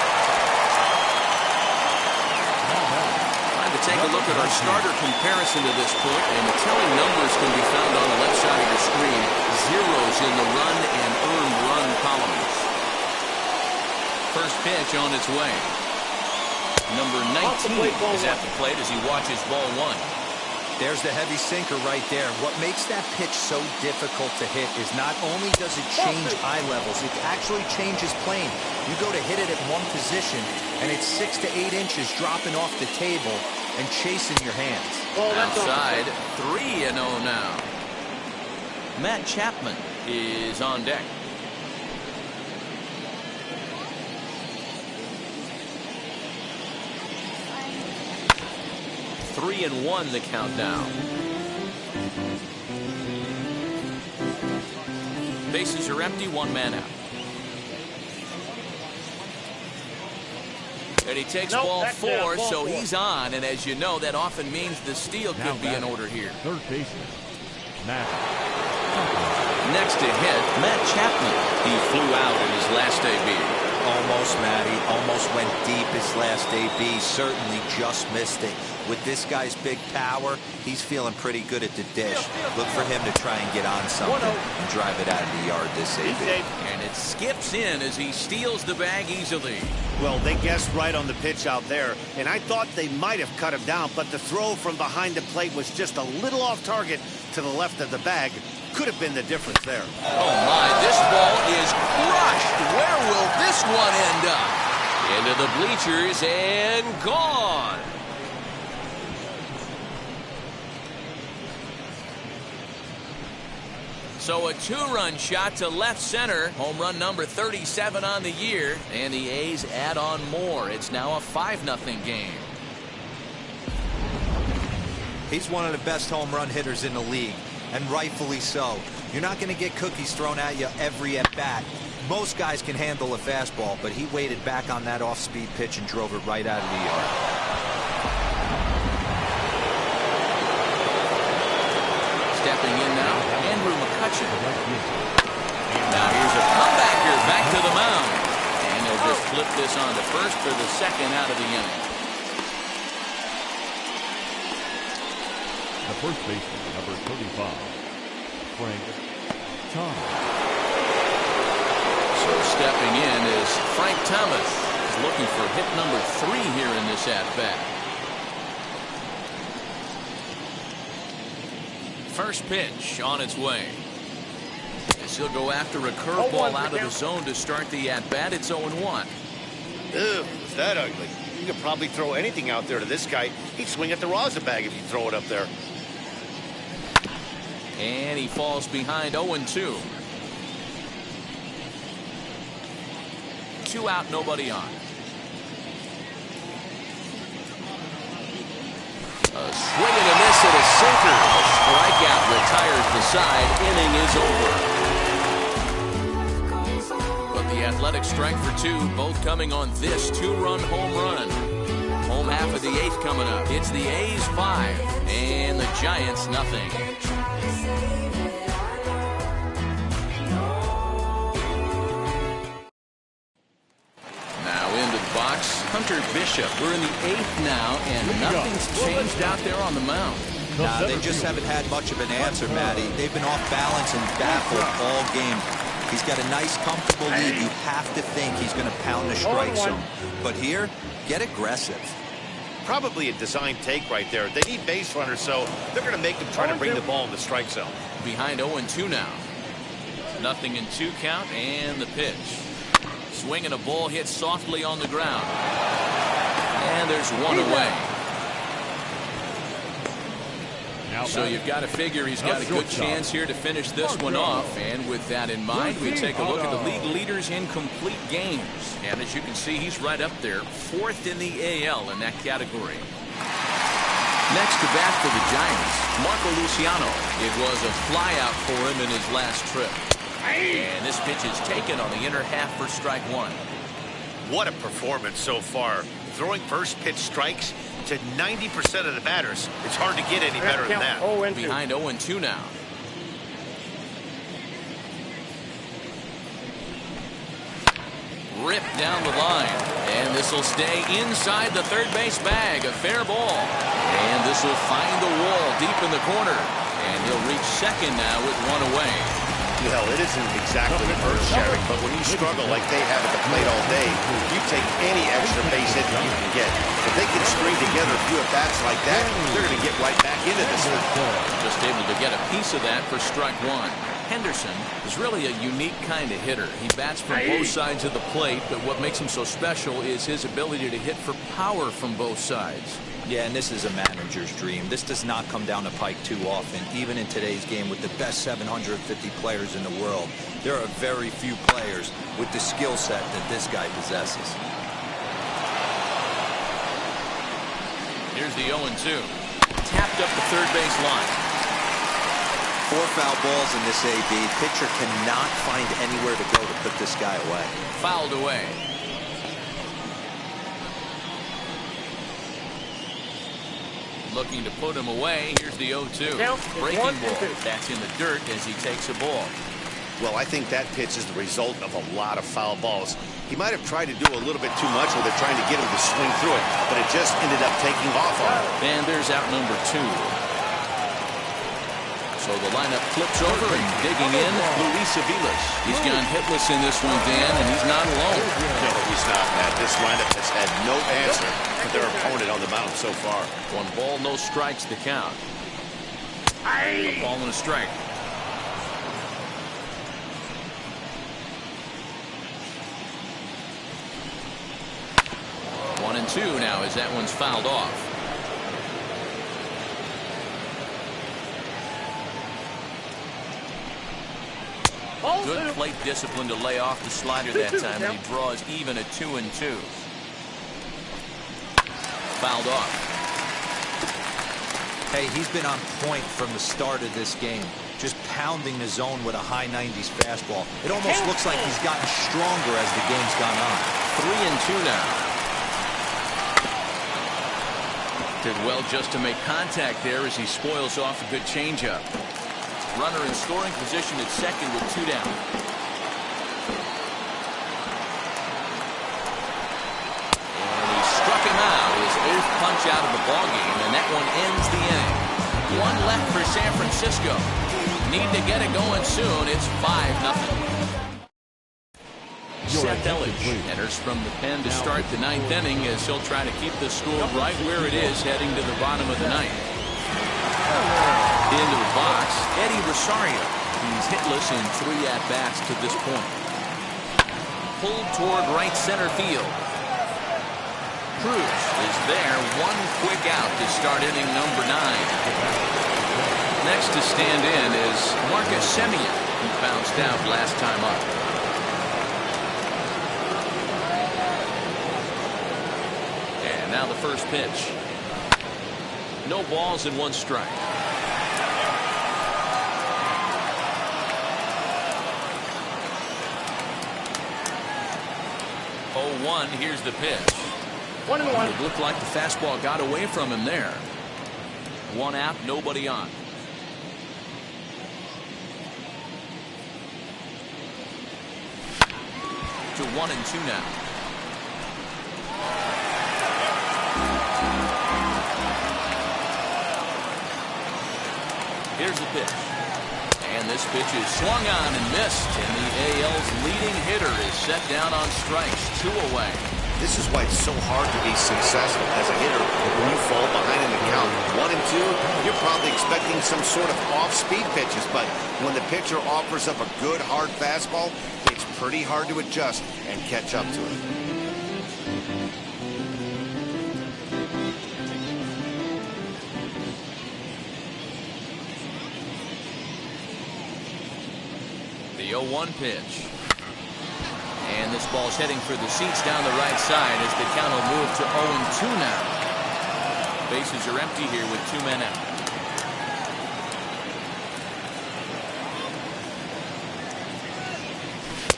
Time to take a look at our starter comparison to this point, and the telling numbers can be found on the left side of your screen. Zeros in the run and earned run columns. First pitch on its way. Number 19 is at the plate as he watches ball 1. There's the heavy sinker right there. What makes that pitch so difficult to hit is not only does it change eye levels, it actually changes plane. You go to hit it at one position, and it's 6 to 8 inches dropping off the table and chasing your hands. Outside, 3-0 now. Matt Chapman is on deck. Three and 1 the countdown. Bases are empty, 1 man out. And he takes ball 4, so he's on. And as you know, that often means the steal could be in order here. Third baseman, Matt. Next to hit, Matt Chapman. He flew out in his last AB. Almost, Matty. Almost went deep his last AB. Certainly just missed it. With this guy's big power, he's feeling pretty good at the dish. Look for him to try and get on something and drive it out of the yard this AB. And it skips in as he steals the bag easily. Well, they guessed right on the pitch out there, and I thought they might have cut him down, but the throw from behind the plate was just a little off target to the left of the bag. Could have been the difference there. Oh, my. This ball is crushed. Where will this one end up? Into the bleachers and gone. So a 2-run shot to left center. Home run number 37 on the year. And the A's add on more. It's now a 5-0 game. He's one of the best home run hitters in the league, and rightfully so. You're not going to get cookies thrown at you every at-bat. Most guys can handle a fastball, but he waited back on that off-speed pitch and drove it right out of the yard. Stepping in now, Andrew McCutcheon. Now here's a comebacker back to the mound. And he'll just flip this on to first for the second out of the inning. The first baseman, number 35, Frank Thomas. So stepping in is Frank Thomas. He's looking for hit number 3 here in this at-bat. First pitch on its way. As he'll go after a curveball out of the zone to start the at-bat. It's 0-1. Ew, is that ugly? You could probably throw anything out there to this guy. He'd swing at the rosin bag if you throw it up there. And he falls behind 0-2. 2 out, nobody on. A swing and a miss at a sinker. A strikeout retires the side. Inning is over. But the Athletics strike for 2, both coming on this 2-run home run. Home half of the 8th coming up. It's the A's 5 and the Giants nothing. Hunter Bishop. We're in the 8th now, and nothing's changed out there on the mound. Nah, they just haven't had much of an answer, Matty. They've been off balance and baffled all game. He's got a nice, comfortable lead. You have to think he's going to pound the strike zone. But here, get aggressive. Probably a design take right there. They need base runners, so they're going to make them try to bring the ball in the strike zone. Behind 0-2 now. 0-2 count, and the pitch. Swing and a ball hit softly on the ground. And there's 1 away. So you've got to figure he's got a good chance here to finish this one off. And with that in mind, we take a look at the league leaders in complete games. And as you can see, he's right up there, 4th in the AL in that category. Next to bat for the Giants, Marco Luciano. It was a flyout for him in his last trip. And this pitch is taken on the inner half for strike 1. What a performance so far. Throwing first pitch strikes to 90% of the batters. It's hard to get any better than that. Behind 0-2 now. Ripped down the line. And this will stay inside the third base bag. A fair ball. And this will find the wall deep in the corner. And he'll reach second now with 1 away. Well, it isn't exactly earth-shattering, but when you struggle like they have at the plate all day, you take any extra base hit that you can get. If they can string together a few at-bats like that, they're going to get right back into this thing. Just able to get a piece of that for strike 1. Henderson is really a unique kind of hitter. He bats from both sides of the plate, but what makes him so special is his ability to hit for power from both sides. Yeah, and this is a manager's dream. This does not come down the pike too often, even in today's game with the best 750 players in the world. There are very few players with the skill set that this guy possesses. Here's the 0-2. Tapped up the third base line. 4 foul balls in this AB. Pitcher cannot find anywhere to go to put this guy away. Fouled away. Looking to put him away. Here's the 0-2. Breaking ball. That's in the dirt as he takes a ball. Well, I think that pitch is the result of a lot of foul balls. He might have tried to do a little bit too much with it, trying to get him to swing through it, but it just ended up taking off on him. And there's out number 2. So the lineup flips over and digging in, Luis Aviles. He's gone hitless in this one, Dan, and he's not alone. No, he's not, Matt. This lineup has had no answer for their opponent on the mound so far. 1 ball, no strikes to count. A ball and a strike. One and 2 now as that one's fouled off. Good plate discipline to lay off the slider that time, and he draws even at 2-2. Fouled off. Hey, he's been on point from the start of this game, just pounding the zone with a high 90s fastball. It almost looks like he's gotten stronger as the game's gone on. 3-2 now. Did well just to make contact there as he spoils off a good changeup. Runner in scoring position at second with 2 down. punch out of the ballgame, and that one ends the inning. One left for San Francisco. Need to get it going soon. It's 5-0. Seth Elledge enters from the pen to start the ninth inning as he'll try to keep the score right where it is heading to the bottom of the ninth. Into the box, Eddie Rosario. He's hitless in 3 at-bats to this point. Pulled toward right center field. Cruz is there, one quick out to start inning number 9. Next to stand in is Marcus Semien, who bounced out last time up. And now the first pitch. No balls and 1 strike. 0-1, here's the pitch. 1-1. It looked like the fastball got away from him there. 1 out, nobody on. To 1-2 now. Here's the pitch. And this pitch is swung on and missed. And the AL's leading hitter is set down on strikes. 2 away. This is why it's so hard to be successful as a hitter when you fall behind in the count. 1 and 2, you're probably expecting some sort of off-speed pitches, but when the pitcher offers up a good hard fastball, it's pretty hard to adjust and catch up to it. The 0-1 pitch. And this ball's heading for the seats down the right side as the count will move to 0-2 now. Bases are empty here with 2 men out.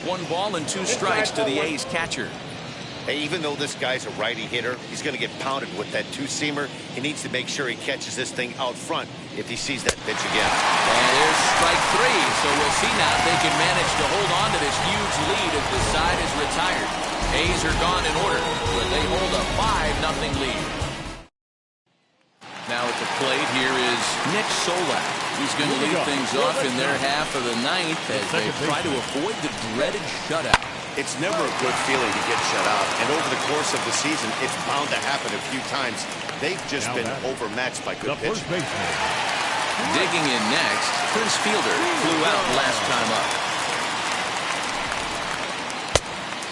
One ball and 2 strikes to the A's catcher. Hey, even though this guy's a righty hitter, he's going to get pounded with that 2-seamer. He needs to make sure he catches this thing out front if he sees that pitch again. And there's strike 3, so we'll see now if they can manage to hold on to this huge lead as the side is retired. A's are gone in order, but they hold a 5-0 lead. Now at the plate here is Nick Solak. He's going to lead things off in their half of the ninth as they try to avoid the dreaded shutout. It's never a good feeling to get shut out, and over the course of the season, it's bound to happen a few times. They've just been overmatched by good pitching. Digging in next, Chris Fielder flew out last time up.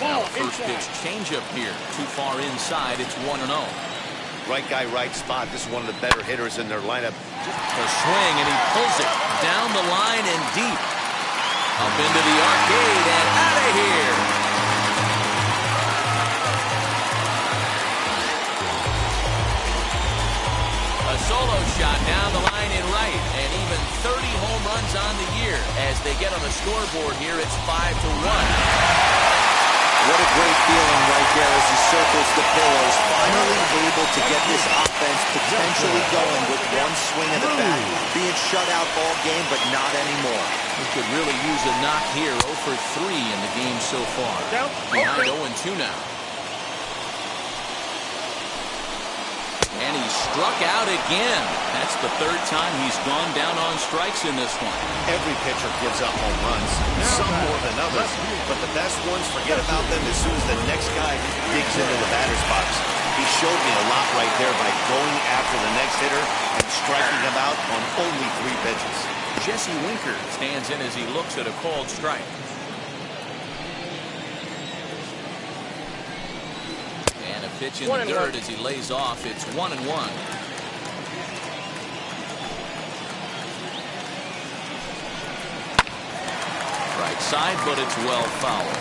Now first pitch changeup here, too far inside. It's 1-0. Right guy, right spot. This is one of the better hitters in their lineup. A swing, and he pulls it down the line and deep. Up into the arcade and out of here. A solo shot down the line in right, and even 30 home runs on the year. As they get on the scoreboard here, it's 5-1. What a great feeling right there as he circles the pillows. Finally able to get this offense potentially going with 1 swing of the bat. Being shut out all game, but not anymore. He could really use a knock here. 0 for 3 in the game so far. Behind 0-2 now. And he struck out again. That's the 3rd time he's gone down on strikes in this one. Every pitcher gives up home runs, some more than others, but the best ones forget about them as soon as the next guy digs into the batter's box. He showed me a lot right there by going after the next hitter and striking him out on only 3 pitches. Jesse Winker stands in as he looks at a called strike. And a pitch in the dirt as he lays off. It's 1-1. Right side, but it's well fouled.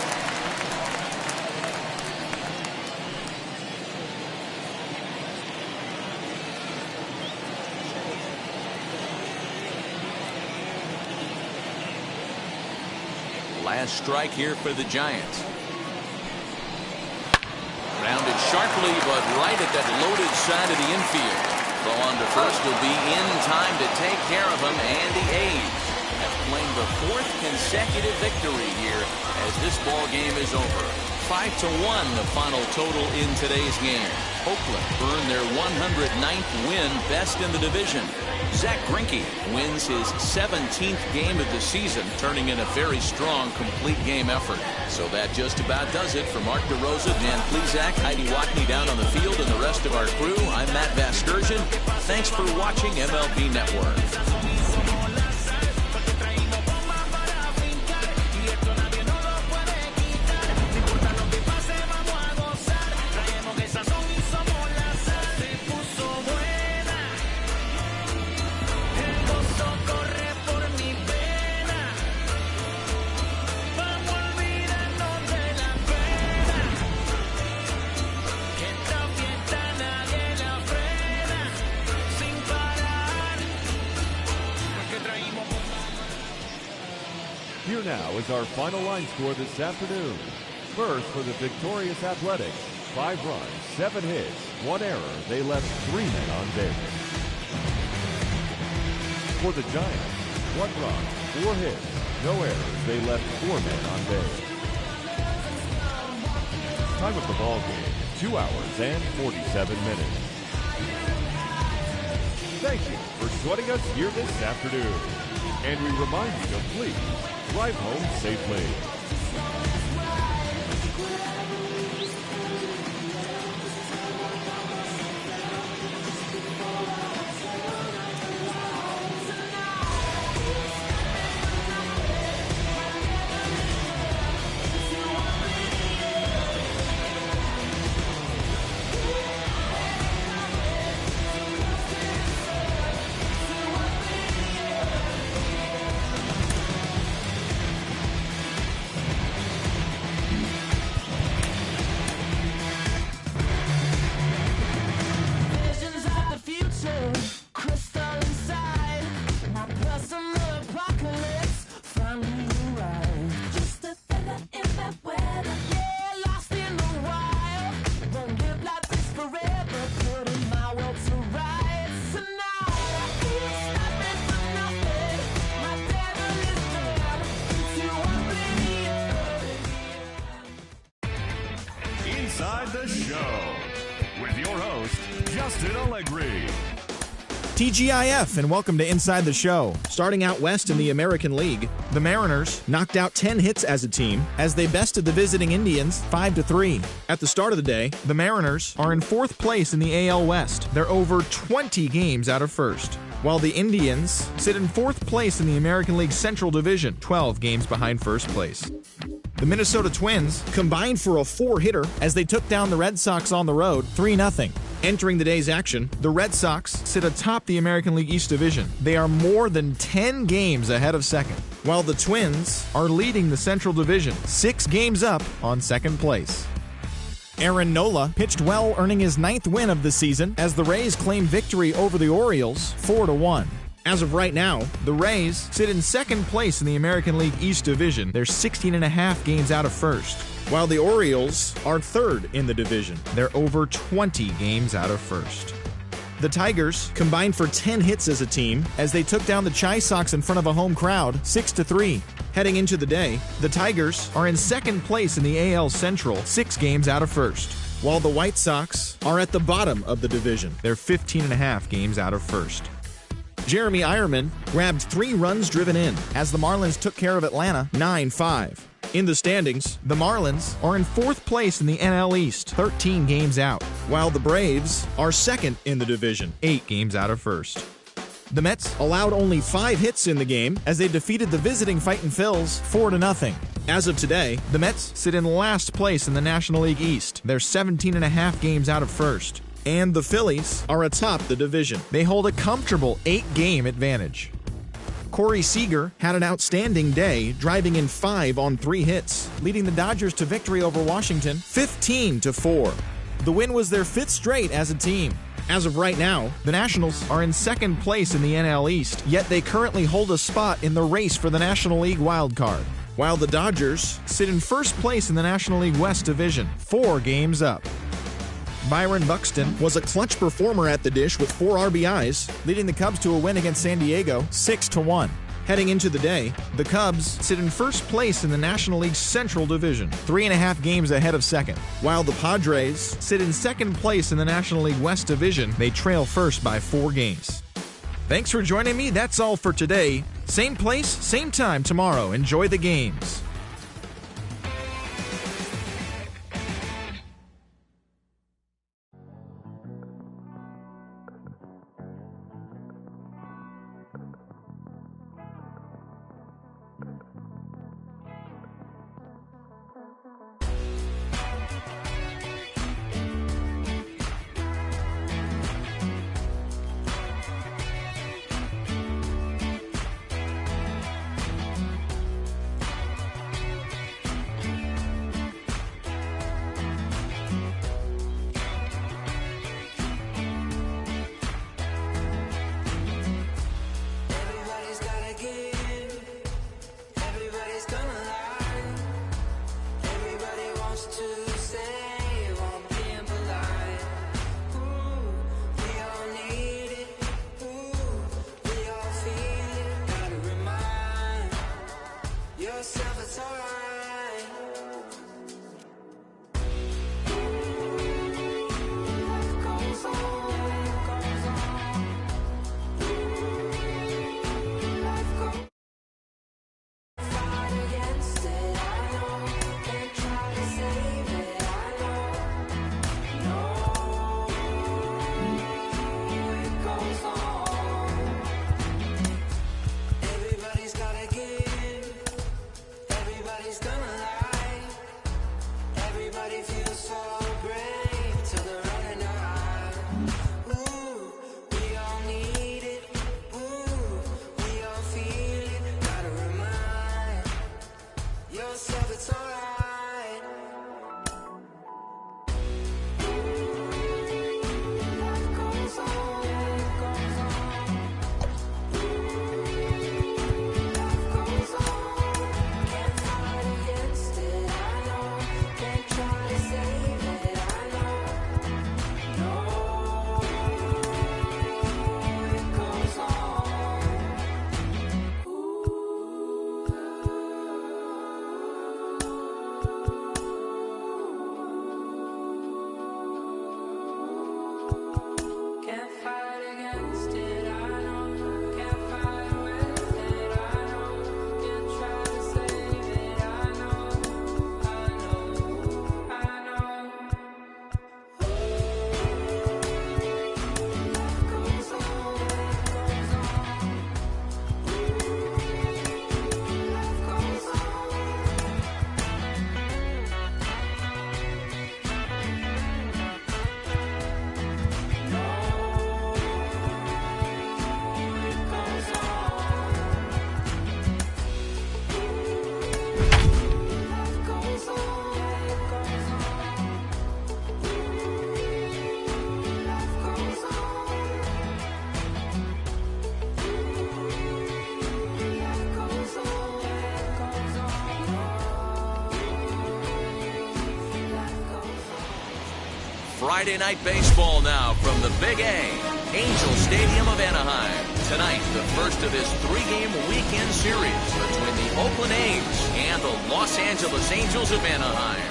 Last strike here for the Giants. Rounded sharply, but right at that loaded side of the infield. Throw on to first will be in time to take care of him, and the A's have claimed the 4th consecutive victory here as this ball game is over. 5-1, the final total in today's game. Oakland earned their 109th win, best in the division. Zach Greinke wins his 17th game of the season, turning in a very strong complete game effort. So that just about does it. For Mark DeRosa, Dan Plezak, Heidi Watney down on the field, and the rest of our crew, I'm Matt Vasgersian. Thanks for watching MLB Network. Here now is our final line score this afternoon. First, for the victorious Athletics, 5 runs, 7 hits, 1 error. They left 3 men on base. For the Giants, 1 run, 4 hits, no errors. They left 4 men on base. Time of the ball game, 2 hours and 47 minutes. Thank you for joining us here this afternoon. And we remind you to please drive home safely. Inside the Show with your host, Justin Allegri. TGIF, and welcome to Inside the Show. Starting out west in the American League, the Mariners knocked out 10 hits as a team as they bested the visiting Indians 5-3. At the start of the day, the Mariners are in 4th place in the AL West. They're over 20 games out of first, while the Indians sit in 4th place in the American League Central Division, 12 games behind first place. The Minnesota Twins combined for a 4-hitter as they took down the Red Sox on the road 3-0. Entering the day's action, the Red Sox sit atop the American League East Division. They are more than 10 games ahead of second, while the Twins are leading the Central Division, 6 games up on second place. Aaron Nola pitched well, earning his 9th win of the season as the Rays claim victory over the Orioles 4-1. As of right now, the Rays sit in 2nd place in the American League East Division. They're 16.5 games out of first, while the Orioles are 3rd in the division. They're over 20 games out of first. The Tigers combined for 10 hits as a team as they took down the Chi Sox in front of a home crowd 6-3. Heading into the day, the Tigers are in 2nd place in the AL Central, 6 games out of first, while the White Sox are at the bottom of the division. They're 15.5 games out of first. Jeremy Ironman grabbed 3 runs driven in as the Marlins took care of Atlanta 9-5. In the standings, the Marlins are in 4th place in the NL East, 13 games out, while the Braves are 2nd in the division, 8 games out of first. The Mets allowed only 5 hits in the game as they defeated the visiting Fightin' Phils 4-0. As of today, the Mets sit in last place in the National League East. They're 17.5 games out of first. And the Phillies are atop the division. They hold a comfortable 8-game advantage. Corey Seager had an outstanding day, driving in 5 on 3 hits, leading the Dodgers to victory over Washington 15-4. The win was their 5th straight as a team. As of right now, the Nationals are in 2nd place in the NL East, yet they currently hold a spot in the race for the National League wild card, while the Dodgers sit in 1st place in the National League West Division, 4 games up. Byron Buxton was a clutch performer at the dish with 4 RBIs, leading the Cubs to a win against San Diego 6-1. Heading into the day, the Cubs sit in first place in the National League's Central Division, 3.5 games ahead of second. While the Padres sit in second place in the National League West Division, they trail first by 4 games. Thanks for joining me. That's all for today. Same place, same time tomorrow. Enjoy the games. Friday night baseball now from the Big A, Angel Stadium of Anaheim. Tonight, the first of his 3-game weekend series between the Oakland A's and the Los Angeles Angels of Anaheim.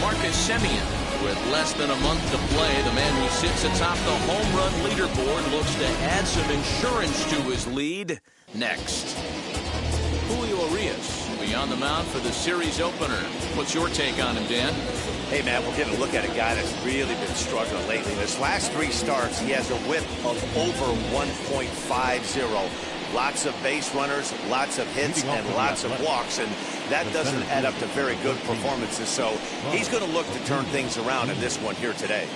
Marcus Semien, with less than a month to play, the man who sits atop the home run leaderboard looks to add some insurance to his lead next. Julio Urias will be on the mound for the series opener. What's your take on him, Dan? Hey, man, we're getting a look at a guy that's really been struggling lately. His last 3 starts, he has a whip of over 1.50. Lots of base runners, lots of hits, and lots of walks, and that doesn't add up to very good performances. So he's going to look to turn things around in this one here today.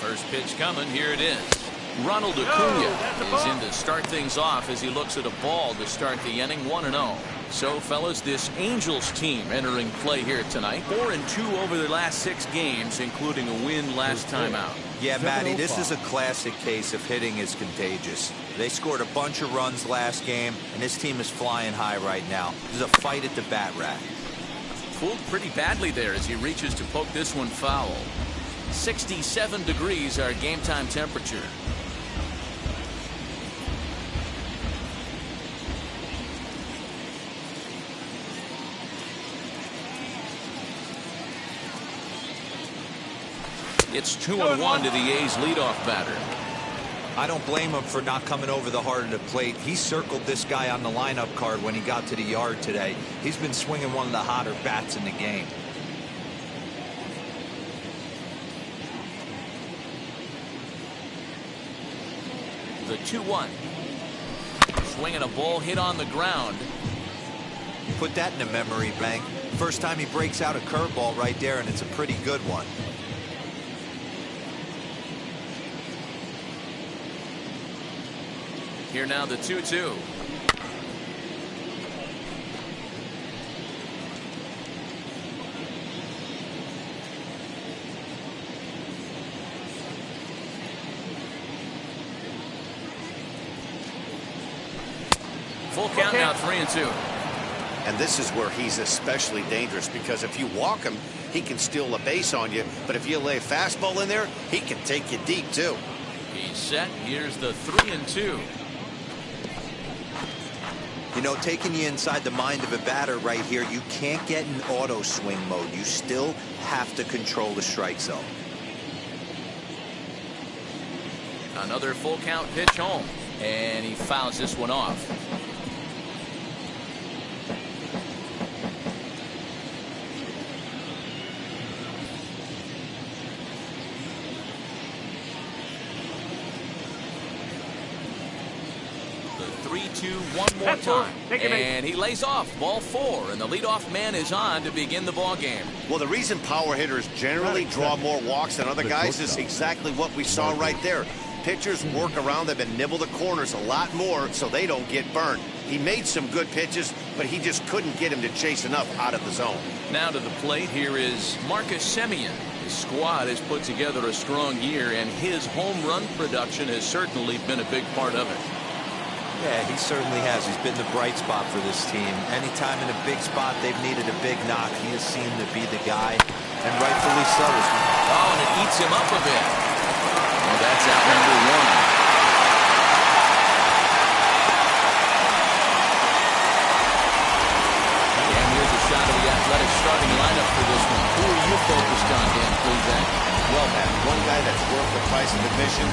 First pitch coming. Here it is. Ronald Acuna is in to start things off as he looks at a ball to start the inning. 1-0. So, fellas, this Angels team entering play here tonight. 4-2 over their last 6 games, including a win last time out. Yeah, Matty, this is a classic case of hitting is contagious. They scored a bunch of runs last game, and this team is flying high right now. There's a fight at the bat rack. fooled pretty badly there as he reaches to poke this one foul. 67 degrees our game time temperature. It's 2-1 to the A's leadoff batter. I don't blame him for not coming over the heart of the plate. He circled this guy on the lineup card when he got to the yard today. He's been swinging one of the hotter bats in the game. The 2-1. Swinging a ball hit on the ground. Put that in the memory bank. First time he breaks out a curveball right there, and it's a pretty good one. Here now the 2-2. Full count now, 3-2. And this is where he's especially dangerous, because if you walk him, he can steal a base on you. But if you lay a fastball in there, he can take you deep, too. He's set. Here's the 3-2. You know, taking you inside the mind of a batter right here, you can't get in auto swing mode. You still have to control the strike zone. Another full count pitch home, and he fouls this one off. The 3-2 one more time, and he lays off. Ball 4, and the leadoff man is on to begin the ball game. Well, the reason power hitters generally draw more walks than other guys is exactly what we saw right there. Pitchers work around them and nibble the corners a lot more so they don't get burned. He made some good pitches, but he just couldn't get him to chase enough out of the zone. Now to the plate, here is Marcus Semien. His squad has put together a strong year, and his home run production has certainly been a big part of it. Yeah, he certainly has. He's been the bright spot for this team. Anytime in a big spot they've needed a big knock, he has seemed to be the guy, and rightfully so. Oh, and it eats him up a bit. Well, that's out number 1. And here's a shot of the Athletics starting lineup for this one. Who are you focused on, Dan Plesac? Well, Matt, one guy that's worth the price of admission,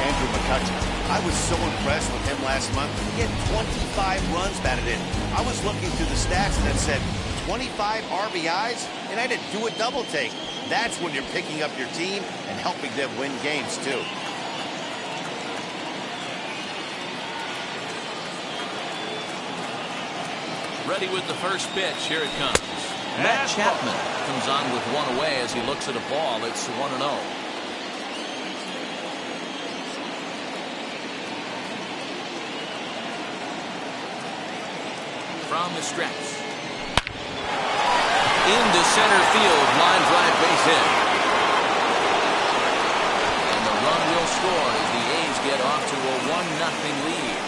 Andrew McCutchen. I was so impressed with him last month. He had 25 runs batted in. I was looking through the stats and it said 25 RBIs, and I had to do a double take. That's when you're picking up your team and helping them win games, too. Ready with the first pitch. Here it comes. Matt Chapman comes on with one away as he looks at a ball. It's 1-0. From the stretch. Into center field. Line drive base hit. And the run will score as the A's get off to a 1-0 lead.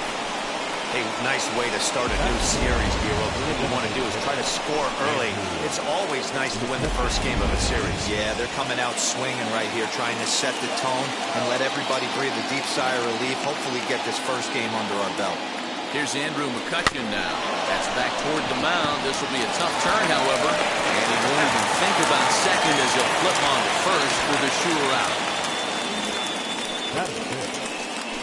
Hey, nice way to start a new series, Bureau. What you want to do is try to score early. It's always nice to win the first game of a series. Yeah, they're coming out swinging right here, trying to set the tone and let everybody breathe a deep sigh of relief. Hopefully get this first game under our belt. Here's Andrew McCutchen now. That's back toward the mound. This will be a tough turn, however. And he won't even think about second as he'll flip on to first with a sure out. That is it.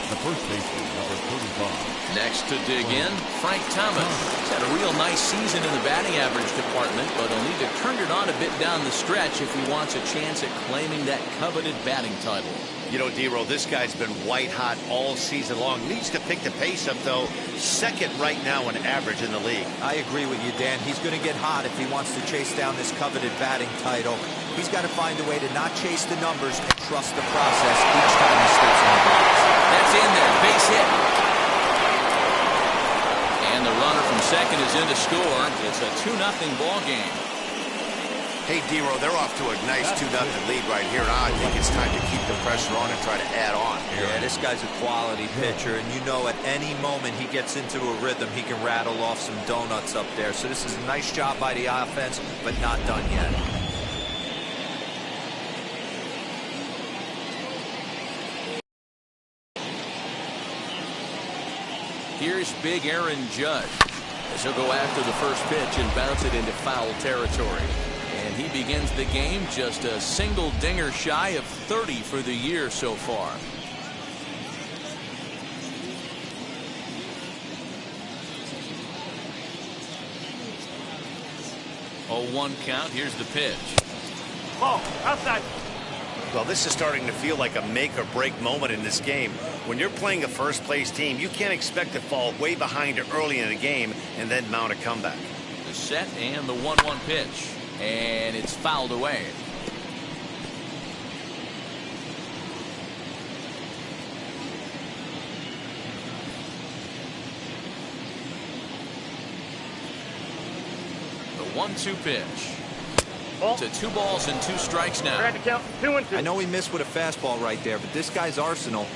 The first baseman, number 35. Next to dig in, Frank Thomas. He's had a real nice season in the batting average department, but he'll need to turn it on a bit down the stretch if he wants a chance at claiming that coveted batting title. You know, D-Roll, this guy's been white hot all season long. Needs to pick the pace up, though. Second right now in average in the league. I agree with you, Dan. He's going to get hot if he wants to chase down this coveted batting title. He's got to find a way to not chase the numbers and trust the process each time he steps on the box. That's in there. Base hit. And the runner from second is in to score. It's a 2-0 ball game. Hey, D-Row, they're off to a nice 2-0 lead right here. Now I think it's time to keep the pressure on and try to add on. Yeah, this guy's a quality pitcher, and you know at any moment he gets into a rhythm, he can rattle off some donuts up there. So this is a nice job by the offense, but not done yet. Here's big Aaron Judge, as he'll go after the first pitch and bounce it into foul territory. And he begins the game just a single dinger shy of 30 for the year so far. Oh, 1 count. Here's the pitch. Ball, outside. Well, this is starting to feel like a make-or-break moment in this game. When you're playing a first-place team, you can't expect to fall way behind early in a game and then mount a comeback. The set and the 1-1 pitch. And it's fouled away. The 1-2 pitch. Ball. To 2 balls and 2 strikes now. Trying to count 2-2. I know he missed with a fastball right there, but this guy's arsenal,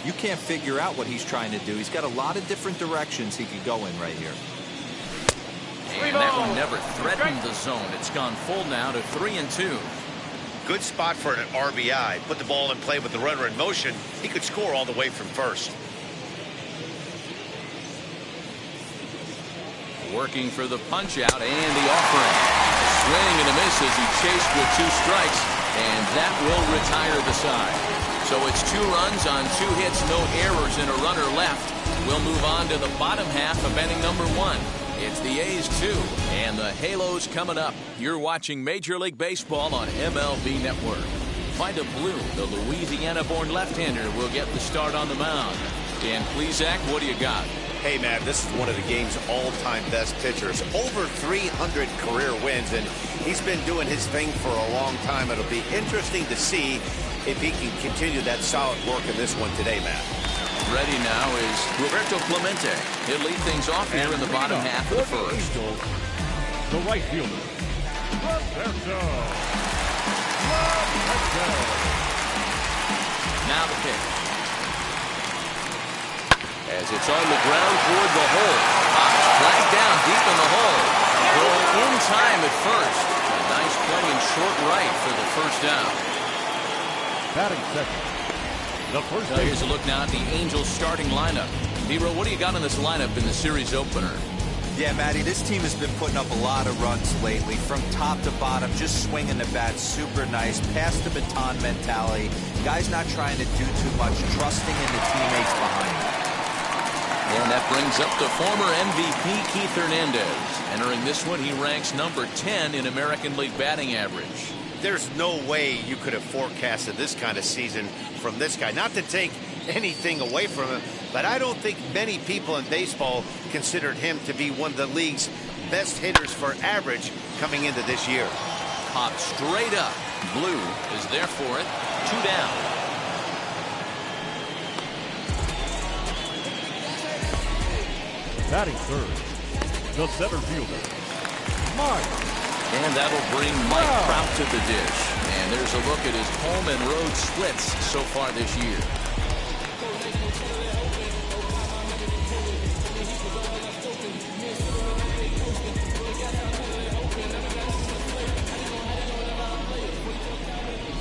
you can't figure out what he's trying to do. He's got a lot of different directions he could go in right here. And that one never threatened the zone. It's gone full now to 3-2. Good spot for an RBI. Put the ball in play with the runner in motion. He could score all the way from first. Working for the punch out and the offering. Swing and a miss as he chased with 2 strikes, and that will retire the side. So it's 2 runs on 2 hits, no errors, and a runner left. We'll move on to the bottom half of inning number 1. It's the A's 2 and the Halos coming up. You're watching Major League Baseball on MLB Network. Vida Blue, the Louisiana-born left-hander, will get the start on the mound. Dan Plesac, what do you got? Hey, man, this is one of the game's all-time best pitchers. Over 300 career wins, and he's been doing his thing for a long time. It'll be interesting to see if he can continue that solid work in this one today, Matt. Ready now is Roberto Clemente. He'll lead things off here in the bottom half of the first. The right fielder, Roberto. Now the pitch. As it's on the ground toward the hole. Flagged down deep in the hole. Throw in time at first. A nice play in short right for the first down. Batting second. The first. Now here's a look now at the Angels starting lineup. Nero, what do you got in this lineup in the series opener? Yeah, Matty, this team has been putting up a lot of runs lately. From top to bottom, just swinging the bat super nice. Pass the baton mentality. Guys not trying to do too much, trusting in the teammates behind them. And that brings up the former MVP Keith Hernandez. Entering this one, he ranks number 10 in American League batting average. There's no way you could have forecasted this kind of season from this guy. Not to take anything away from him, but I don't think many people in baseball considered him to be one of the league's best hitters for average coming into this year. Popped straight up. Blue is there for it. 2 down. Batting third, the center fielder, Mike. And that'll bring Mike Trout to the dish. And there's a look at his home and road splits so far this year.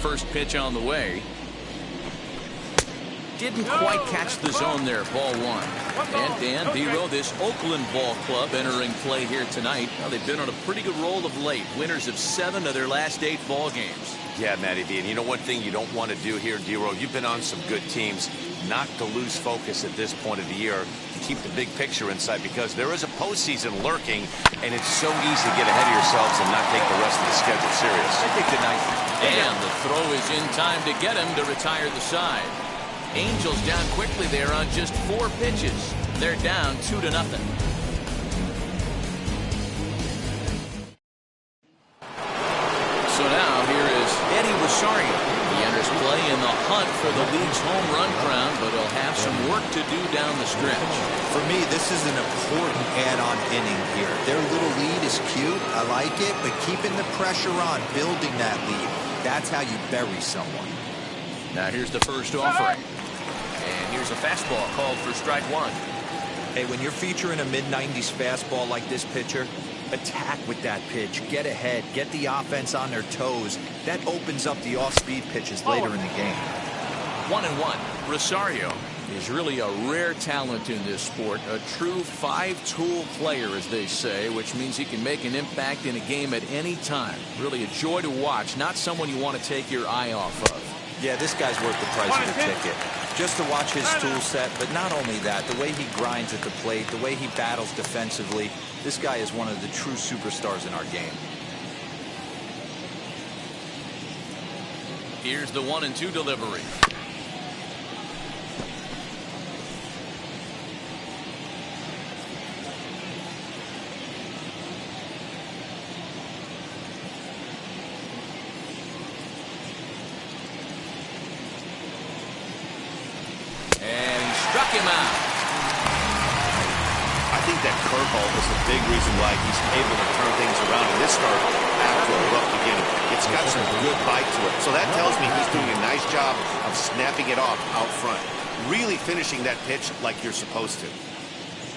First pitch on the way. Didn't quite catch the zone there, ball 1. And Dan Dero, this Oakland ball club entering play here tonight. Well, they've been on a pretty good roll of late. Winners of 7 of their last 8 ball games. Yeah, Matty D. And you know one thing you don't want to do here, Dero, you've been on some good teams. Not to lose focus at this point of the year. To keep the big picture in sight, because there is a postseason lurking, and it's so easy to get ahead of yourselves and not take the rest of the schedule serious. I think good night. And the throw is in time to get him to retire the side. Angels down quickly there on just 4 pitches. They're down 2-0. So now here is Eddie Rosario. He enters Mariners play in the hunt for the league's home run crown, but they'll have some work to do down the stretch. For me, this is an important add-on inning here. Their little lead is cute. I like it, but keeping the pressure on, building that lead, that's how you bury someone. Now here's the first offering. And here's a fastball called for strike one. Hey, when you're featuring a mid-90s fastball like this pitcher, attack with that pitch. Get ahead. Get the offense on their toes. That opens up the off-speed pitches later in the game. 1-1. Rosario is really a rare talent in this sport. A true five-tool player, as they say, which means he can make an impact in a game at any time. Really a joy to watch. Not someone you want to take your eye off of. Yeah, this guy's worth the price of a ticket. Just to watch his tool set, but not only that, the way he grinds at the plate, the way he battles defensively, this guy is one of the true superstars in our game. Here's the 1-2 delivery. Struck him out. I think that curveball is a big reason why he's able to turn things around in this start after a rough beginning. It's got some good bite to it. So that tells me he's doing a nice job of snapping it off out front. Really finishing that pitch like you're supposed to.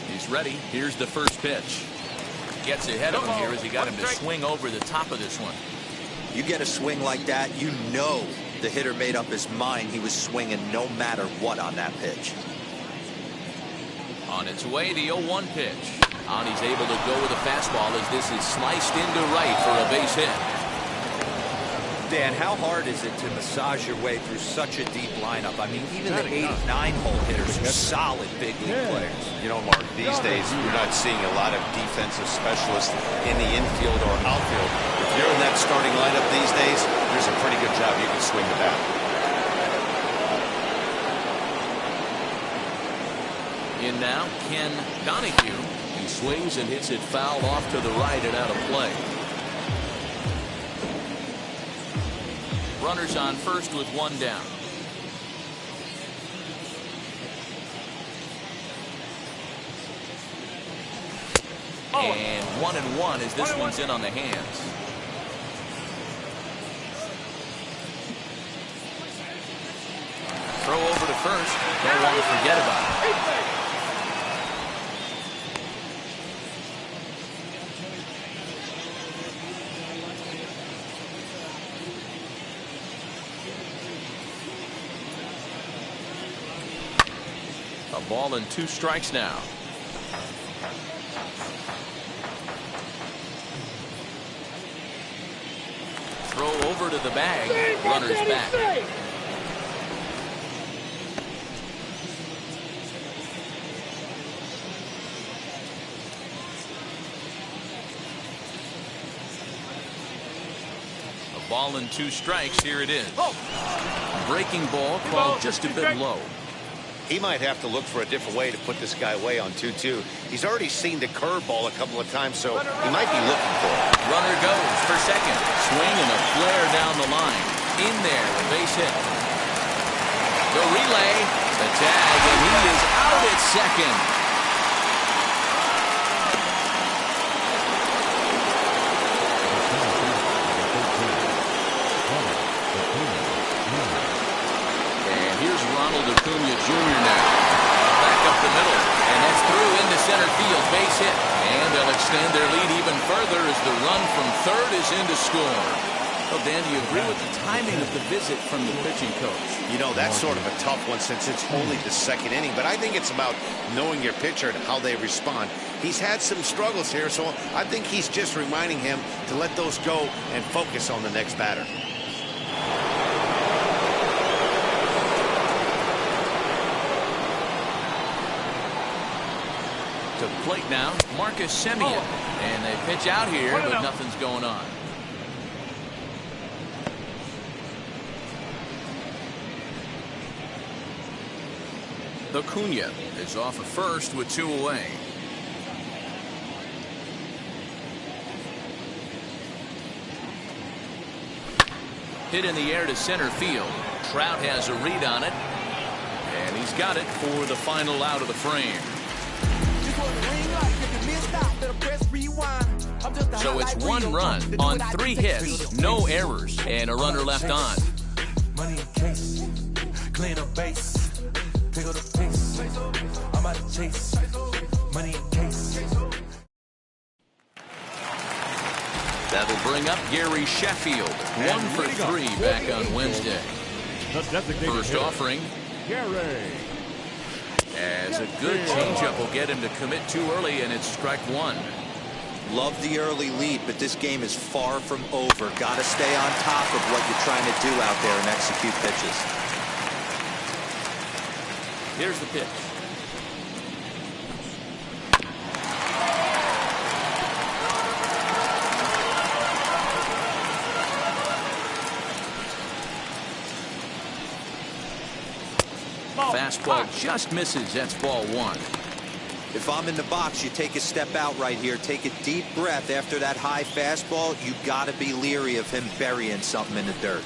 He's ready. Here's the first pitch. Gets ahead of him here as he got him to swing over the top of this one. You get a swing like that, you know the hitter made up his mind he was swinging no matter what on that pitch. On its way, the 0-1 pitch. And he's able to go with a fastball as this is sliced into right for a base hit. Dan, how hard is it to massage your way through such a deep lineup? I mean, even the 8, 9-hole hitters are solid big league players. You know, Mark, these days you're not seeing a lot of defensive specialists in the infield or outfield. If you're in that starting lineup these days, there's a pretty good job you can swing the bat. In now, Ken Donahue. He swings and hits it foul off to the right and out of play. Runners on first with one down. And 1-1 as this one's in on the hands. Throw over to first. Don't want to forget about it. A ball and 2 strikes now. Throw over to the bag. Runner's back. A ball and 2 strikes. Here it is. Breaking ball called just a bit low. He might have to look for a different way to put this guy away on 2-2. He's already seen the curveball a couple of times, so he might be looking for it. Runner goes for second. Swing and a flare down the line. In there, a base hit. The relay, the tag, and he is out at second. Acuna Jr. now. Back up the middle. And that's through into center field. Base hit. And they'll extend their lead even further as the run from third is in to score. Well, Dan, do you agree with the timing of the visit from the pitching coach? You know, that's sort of a tough one since it's only the second inning. But I think it's about knowing your pitcher and how they respond. He's had some struggles here, so I think he's just reminding him to let those go and focus on the next batter. To the plate now, Marcus Semien. And they pitch out here, but nothing's going on. Acuna is off at first with 2 away. Hit in the air to center field. Trout has a read on it. And he's got it for the final out of the frame. So it's 1 run on 3 hits, no errors, and a runner left on. Money in case, clean up base, pick up the pace. I'm out of chase, money in case. That'll bring up Gary Sheffield, 1 for 3 back on Wednesday. First offering. Gary. As a good changeup will get him to commit too early, and it's strike 1. Love the early lead, but this game is far from over. Got to stay on top of what you're trying to do out there and execute pitches. Here's the pitch. Fastball just misses. That's ball 1. If I'm in the box, you take a step out right here. Take a deep breath after that high fastball. You got to be leery of him burying something in the dirt.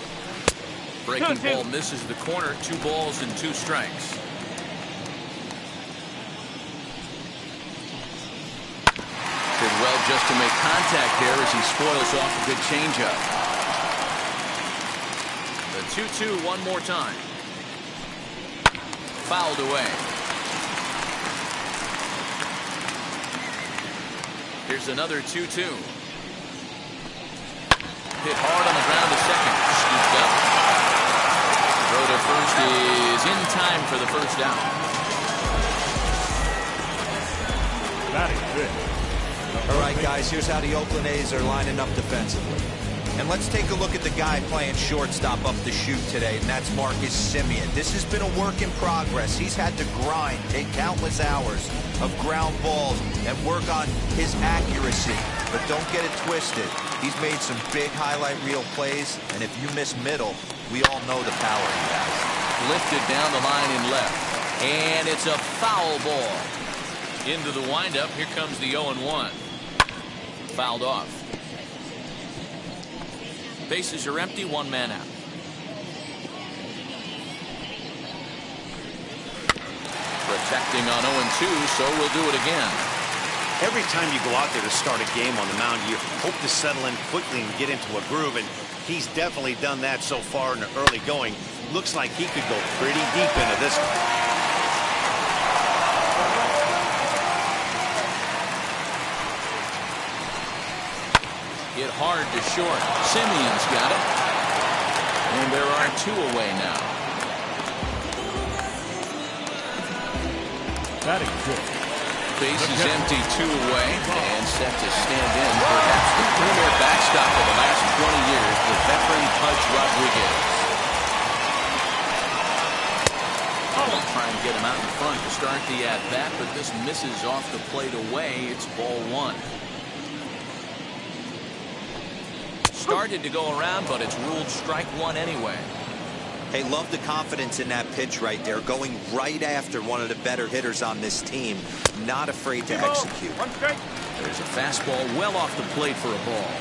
Breaking ball misses the corner. 2 balls and 2 strikes. Did well just to make contact there as he spoils off a good changeup. The 2-2 one more time. Fouled away. Here's another 2-2. Hit hard on the ground to second. Scooped up. Throw to first is in time for the first out. Batting fifth. All right, guys, here's how the Oakland A's are lining up defensively. And let's take a look at the guy playing shortstop up the chute today, and that's Marcus Semien. This has been a work in progress. He's had to grind, take countless hours of ground balls, and work on his accuracy. But don't get it twisted. He's made some big highlight reel plays, and if you miss middle, we all know the power he has. Lifted down the line in left. And it's a foul ball. Into the windup. Here comes the 0-1. Fouled off. Bases are empty, 1 man out. Protecting on 0-2, so we'll do it again. Every time you go out there to start a game on the mound, you hope to settle in quickly and get into a groove, and he's definitely done that so far in the early going. Looks like he could go pretty deep into this one. Hit hard to short. Semien's got it. And there are 2 away now. Batting fifth. Bases empty, 2 away. And set to stand in. Perhaps the premier backstop of the last 20 years, the veteran Pudge Rodriguez. Try and get him out in front to start the at-bat, but this misses off the plate away. It's ball 1. Started to go around, but it's ruled strike 1 anyway. Hey, love the confidence in that pitch right there. Going right after one of the better hitters on this team. Not afraid to execute. There's a fastball well off the plate for a ball.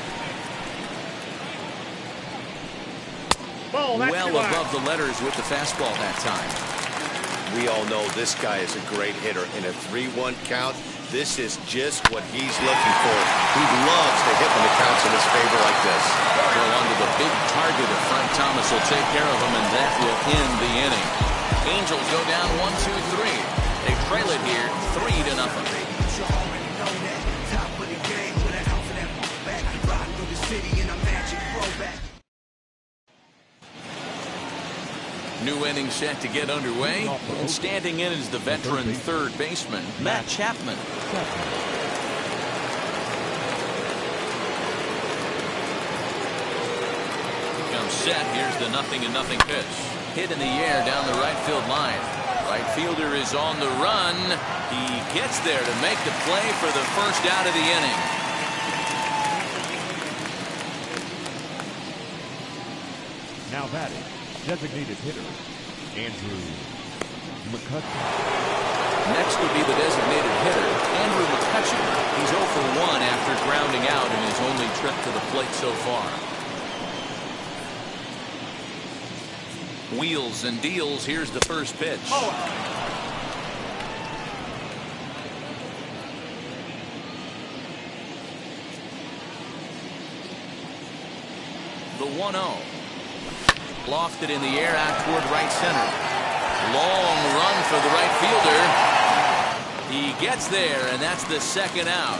Well above the letters with the fastball that time. We all know this guy is a great hitter. In a 3-1 count, this is just what he's looking for. He loves to hit when the count's in his favor like this. Throw onto the big target of Frank Thomas will take care of him, and that will end the inning. Angels go down 1-2-3. They trail it here 3-0. New inning set to get underway, and standing in is the veteran third baseman, Matt Chapman. Comes set. Here's the 0-0 pitch. Hit in the air down the right field line. Right fielder is on the run. He gets there to make the play for the first out of the inning. Now batting, designated hitter, Andrew McCutcheon. Next would be the designated hitter, Andrew McCutcheon. He's 0 for 1 after grounding out in his only trip to the plate so far. Wheels and deals. Here's the first pitch. The 1-0. Lofted in the air out toward right center. Long run for the right fielder. He gets there, and that's the second out.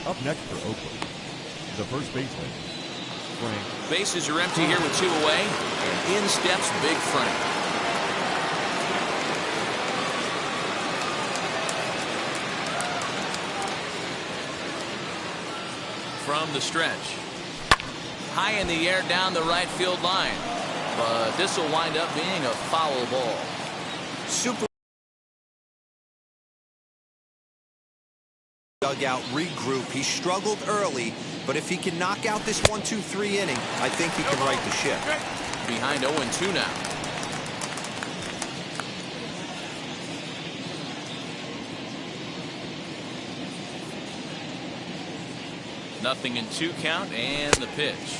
Up next for Oakland, the first baseman, Frank. Bases are empty here with 2 away, and in steps Big Frank. From the stretch. High in the air down the right field line. But this will wind up being a foul ball. Super dugout regroup. He struggled early, but if he can knock out this 1-2-3 inning, I think he can right the ship. Behind 0-2 now. Nothing in 2 count, and the pitch.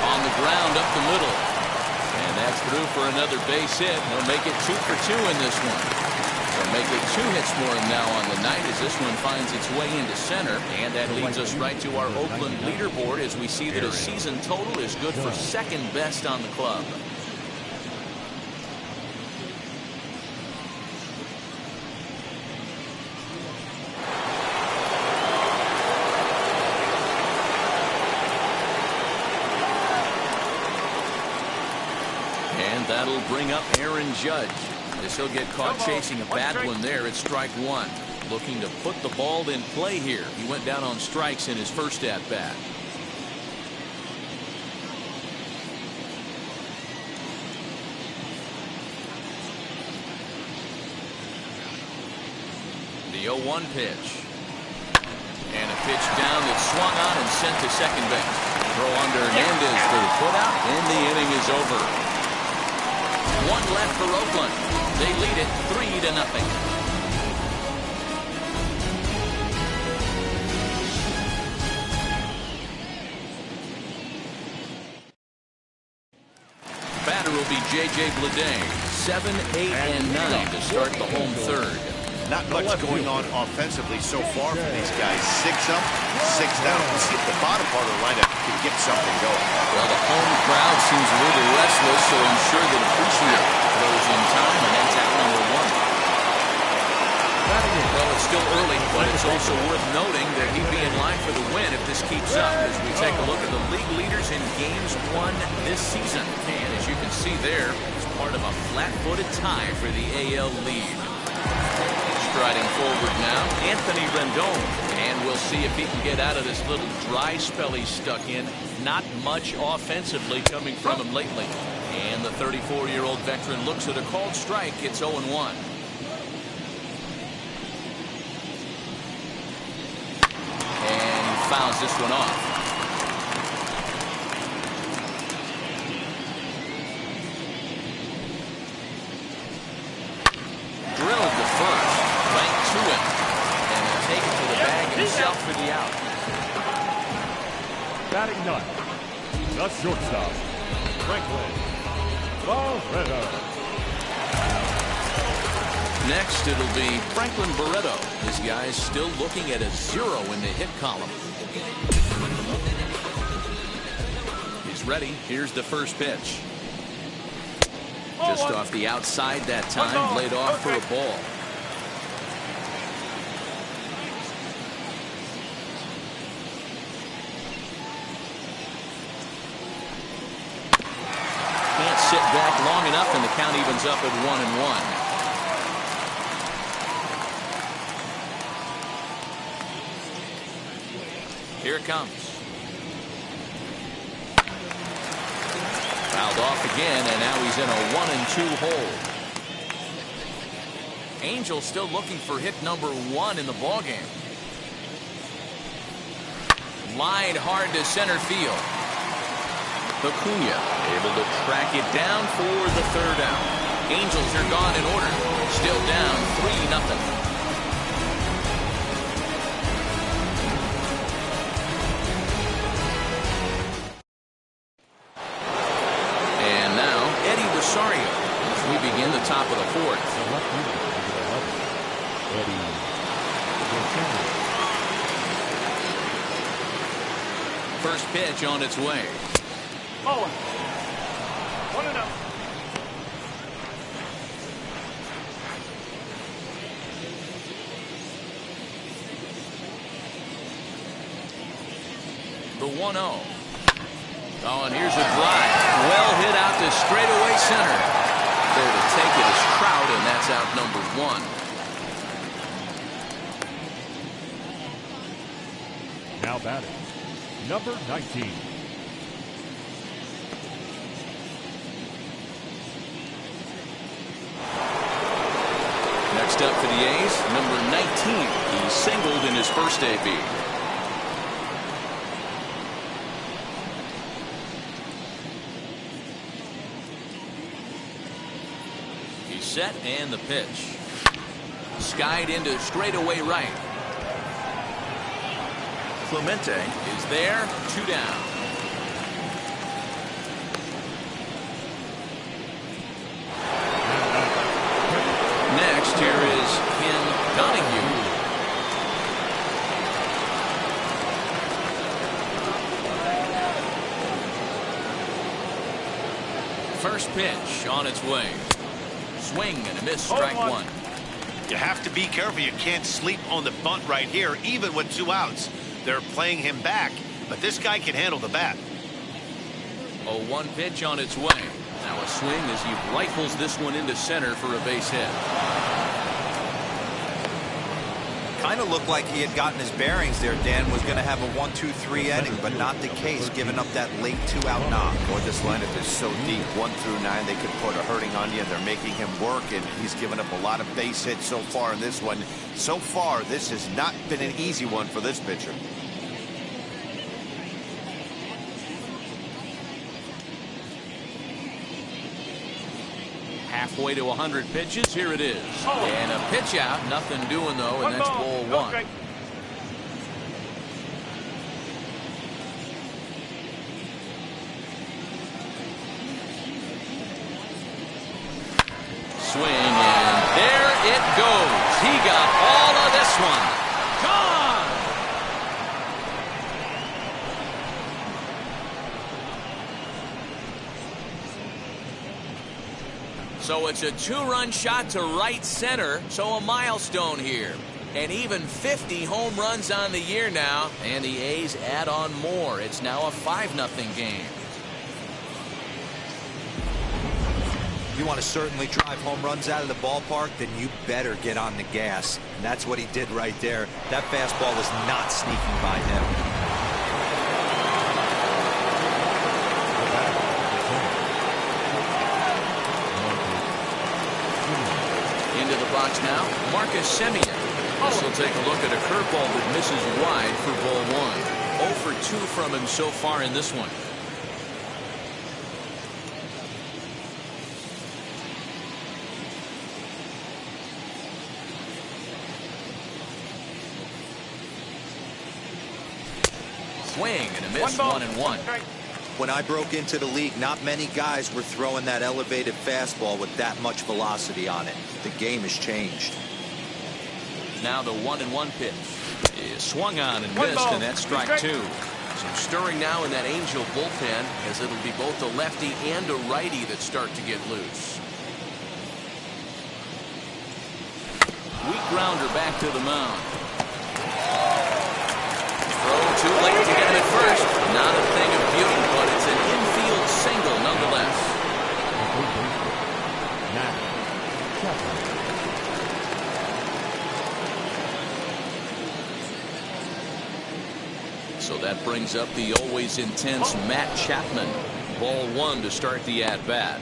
On the ground up the middle. And that's through for another base hit. He'll make it 2 for 2 in this one. They'll make it 2 hits more now on the night as this one finds its way into center. And that leads us right to our Oakland leaderboard as we see that his season total is good for second best on the club. And that'll bring up Aaron Judge. As he'll get caught chasing a bad one there at strike 1. Looking to put the ball in play here. He went down on strikes in his first at-bat. The 0-1 pitch. And a pitch down that swung on and sent to second base. Throw under Hernandez for the putout, and the inning is over. 1 left for Oakland. They lead it 3-0. Batter will be J.J. Bleday. 7, 8, and 9 to start the home third. Not much going on offensively so far for these guys. 6 up, 6 down. Let's see if the bottom part of the lineup can get something going. Well, the home crowd seems a little restless, so I'm sure they'll appreciate it. Throws in time, and that's out number 1. Well, it's still early, but it's also worth noting that he'd be in line for the win if this keeps up as we take a look at the league leaders in games won this season. And as you can see there, it's part of a flat-footed tie for the AL lead. Striding forward now, Anthony Rendon. And we'll see if he can get out of this little dry spell he's stuck in. Not much offensively coming from him lately. And the 34-year-old veteran looks at a called strike. It's 0-1. And he fouls this one off. Drilled to first. Right to him. And he'll take it to the bag himself for the out. Batting ninth, the shortstop, Franklin Barreto. Next, it'll be Franklin Barreto. This guy's still looking at a 0 in the hit column. He's ready. Here's the first pitch. Just off the outside that time, laid off for a ball. Can't sit back long enough, and the count evens up at 1-1. Here it comes. Fouled off again, and now he's in a 1-2 hole. Angel still looking for hit number 1 in the ballgame. Line hard to center field. Acuna able to track it down for the third out. Angels are gone in order. Still down 3-0. As we begin the top of the fourth. First pitch on its way. Oh, 1-0. The 1-0. Oh, and here's a drive. Well hit out to straightaway center. There to take it is Trout, and that's out number 1. Now batting, number 19. Next up for the A's, number 19. He singled in his first AB. Set and the pitch. Skied into straightaway right. Clemente is there, 2 down. Next, here is Ken Donahue. First pitch on its way. Swing and a miss, strike 1. You have to be careful. You can't sleep on the bunt right here, even with 2 outs. They're playing him back, but this guy can handle the bat. 0-1 pitch on its way. Now a swing as he rifles this one into center for a base hit. Kind of looked like he had gotten his bearings there. Dan was going to have a 1-2-3 inning, but not the case, giving up that late 2-out knock. Boy, this lineup is so deep, 1 through 9. They could put a hurting on you, and they're making him work, and he's given up a lot of base hits so far in this one. So far, this has not been an easy one for this pitcher. Halfway to 100 pitches, here it is. And a pitch out, nothing doing though, and that's ball 1. Swing, and there it goes. He got all of this one. Gone! So it's a 2-run shot to right center, so a milestone here. And even 50 home runs on the year now, and the A's add on more. It's now a 5-0 game. You want to certainly drive home runs out of the ballpark, then you better get on the gas. And that's what he did right there. That fastball was not sneaking by him. Box now, Marcus Semien. This will take a look at a curveball that misses wide for ball 1. 0 for 2 from him so far in this one. Swing and a miss, 1-1. When I broke into the league, not many guys were throwing that elevated fastball with that much velocity on it. The game has changed. Now the 1-1 pitch is swung on and missed, and that's strike 2. Some stirring now in that Angel bullpen, as it'll be both a lefty and a righty that start to get loose. Weak grounder back to the mound. Throw too late to get him at first. Not a thing of beauty, but it's an infield single nonetheless. So that brings up the always intense Matt Chapman. Ball 1 to start the at-bat.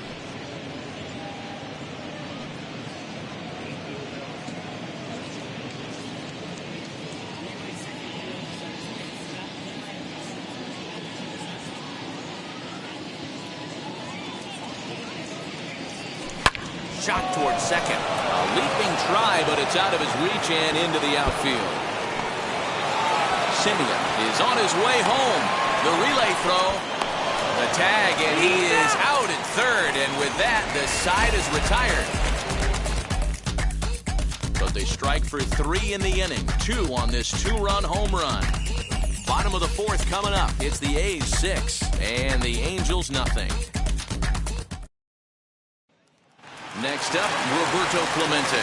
shot towards second. A leaping try, but it's out of his reach and into the outfield. Simeon is on his way home. The relay throw. The tag, and he is out at third. And with that, the side is retired. But they strike for 3 in the inning. 2 on this 2-run home run. Bottom of the 4th coming up. It's the A's 6 and the Angels nothing. Next up, Roberto Clemente.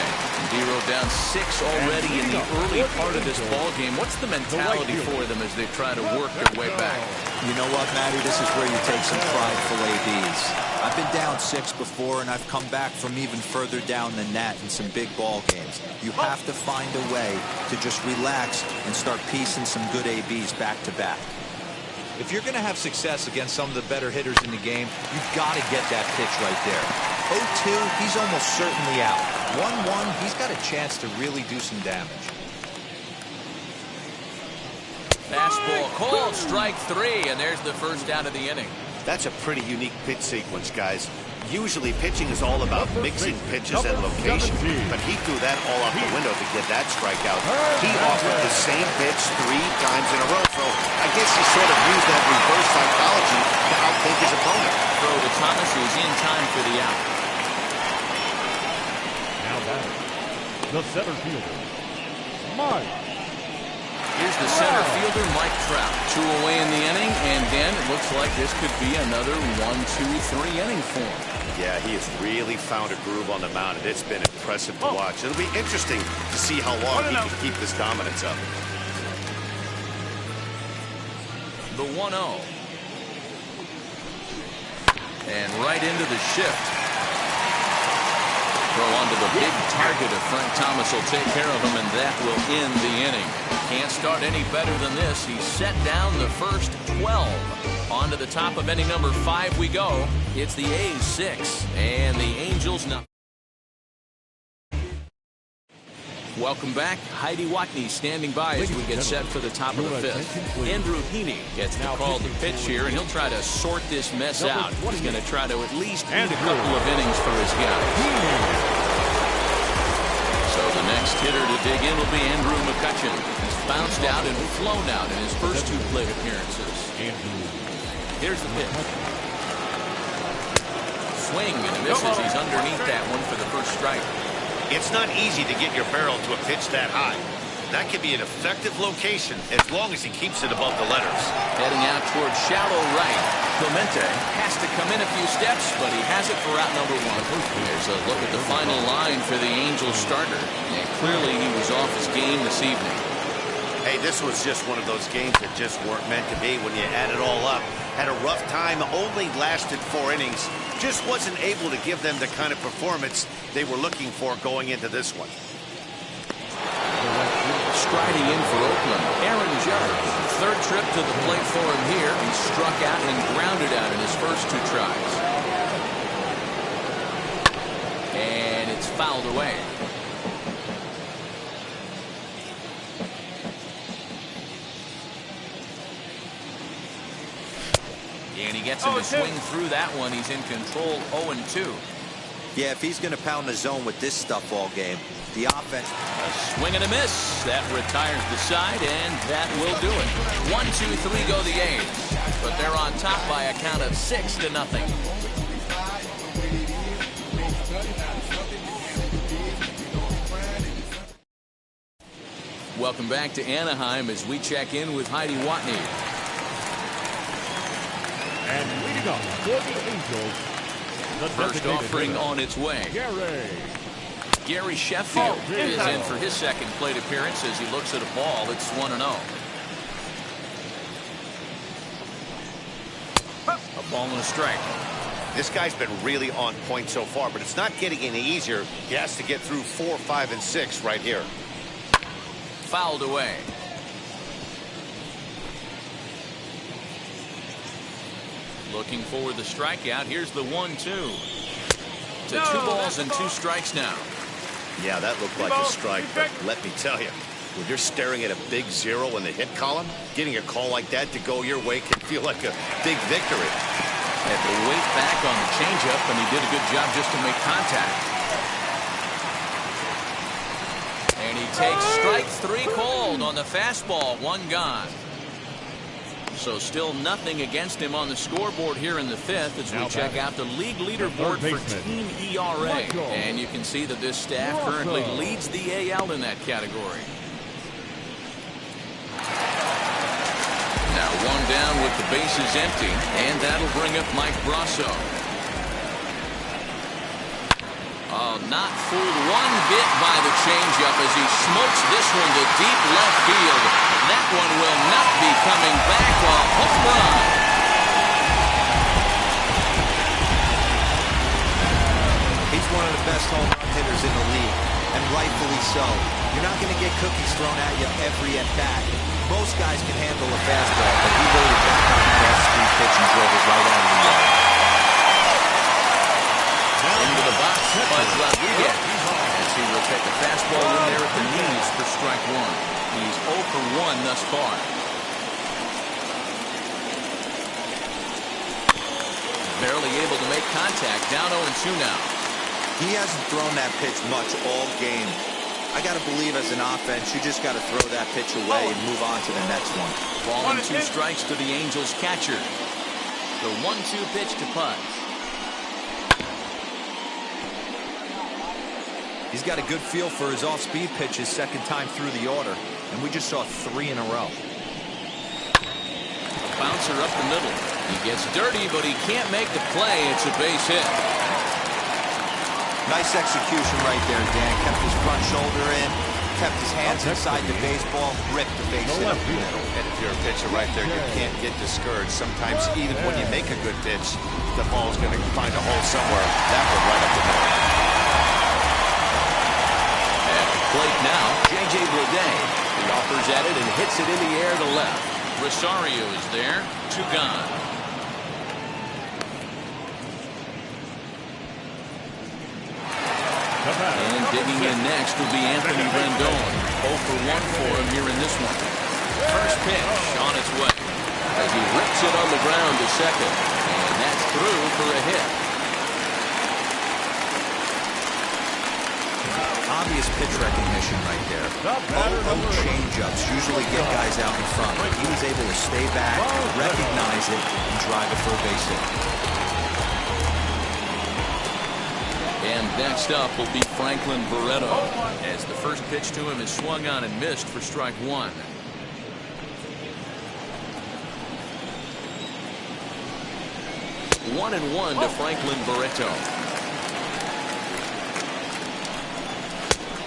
Dero down 6 already in the early part of this ball game. What's the mentality for them as they try to work their way back? You know what, Matty? This is where you take some prideful ABs. I've been down 6 before, and I've come back from even further down than that in some big ball games. You have to find a way to just relax and start piecing some good ABs back to back. If you're going to have success against some of the better hitters in the game, you've got to get that pitch right there. 0-2, he's almost certainly out. 1-1, he's got a chance to really do some damage. Fastball called, strike 3, and there's the first out of the inning. That's a pretty unique pitch sequence, guys. Usually pitching is all about mixing pitches and location, but he threw that all out the window to get that strikeout. He offered the same pitch 3 times in a row, so I guess he sort of used that reverse psychology to outthink his opponent. Throw to Thomas, who's in time for the out. Now batting, the center fielder, Mike. Here's the center fielder, Mike Trout. 2 away in the inning, and then it looks like this could be another 1-2-3 inning for him. Yeah, he has really found a groove on the mound, and it's been impressive to watch. It'll be interesting to see how long he can keep this dominance up. The 1-0. And right into the shift. Throw onto the big target of Frank Thomas will take care of him, and that will end the inning. Can't start any better than this. He's set down the first 12. On to the top of inning number 5 we go. It's the A's 6 and the Angels nothing. Welcome back. Heidi Watney standing by as we get set for the top of the 5th. Andrew Heaney gets the call to pitch here, and he'll try to sort this mess out. He's going to try to at least eat a couple of innings for his guys. So the next hitter to dig in will be Andrew McCutcheon. He's bounced out and flown out in his first 2 plate appearances. Here's the pitch. Swing and misses. He's underneath that one for the first strike. It's not easy to get your barrel to a pitch that high. That can be an effective location as long as he keeps it above the letters. Heading out towards shallow right. Clemente has to come in a few steps, but he has it for out number 1. There's a look at the final line for the Angels starter. And clearly he was off his game this evening. Hey, this was just one of those games that just weren't meant to be when you add it all up. Had a rough time, only lasted 4 innings. Just wasn't able to give them the kind of performance they were looking for going into this one. Striding in for Oakland, Aaron Judge. 3rd trip to the plate for him here. He struck out and grounded out in his first 2 tries. And it's fouled away. And he gets him to swing through that one. He's in control 0-2. Yeah, if he's going to pound the zone with this stuff all game, the offense. A swing and a miss. That retires the side, and that will do it. 1-2-3 go the A's. But they're on top by a count of 6-0. Welcome back to Anaheim as we check in with Heidi Watney. And leading up for the Angels, the first offering on its way. Gary Sheffield is in for his 2nd plate appearance as he looks at a ball. It's 1-0. A ball and a strike. This guy's been really on point so far, but it's not getting any easier. He has to get through 4, 5, and 6 right here. Fouled away. Looking for the strikeout. Here's the 1-2. To 2 balls and 2 strikes now. Yeah, that looked like a strike, but let me tell you, when you're staring at a big 0 in the hit column, getting a call like that to go your way can feel like a big victory. Had to wait back on the changeup, and he did a good job just to make contact. takes strike 3 called on the fastball. 1 gone. So still nothing against him on the scoreboard here in the 5th as we check out the league leaderboard for team ERA. And you can see that this staff currently leads the AL in that category. Now 1 down with the bases empty, and that'll bring up Mike Brasso. Oh, not fooled one bit by the changeup as he smokes this one to deep left field. That one will not be coming back. A home run. He's one of the best home run hitters in the league, and rightfully so. You're not going to get cookies thrown at you every at-bat. Most guys can handle a fastball, but he really jumped on the fast-speed pitch and drove it right out of the yard. Into the box, Buzz Rodriguez. As he will take a fastball in there at the knees for strike 1. He's 0 for 1 thus far. Barely able to make contact. Down 0-2 now. He hasn't thrown that pitch much all game. I got to believe as an offense, you just got to throw that pitch away and move on to the next one. Ball and 2 strikes to the Angels catcher. The 1-2 pitch to Pudge. He's got a good feel for his off-speed pitches second time through the order, and we just saw 3 in a row. Bouncer up the middle. He gets dirty, but he can't make the play. It's a base hit. Nice execution right there, Dan. Kept his front shoulder in, kept his hands inside the baseball, ripped the base hit up the middle. And if you're a pitcher right there, you can't get discouraged. Sometimes even when you make a good pitch, the ball's going to find a hole somewhere. That one right up the middle. Plate now, J.J. Bleday. He offers at it and hits it in the air to left. Rosario is there. 2 gone. And digging in next will be Anthony Rendon. 0 for 1 for him here in this one. First pitch on its way as he rips it on the ground to second. And that's through for a hit. Obvious pitch recognition right there. Change-ups usually get guys out in front. He was able to stay back, recognize it, and drive it for a base hit. And next up will be Franklin Barreto as the first pitch to him is swung on and missed for strike 1. One and 1 to Franklin Barreto.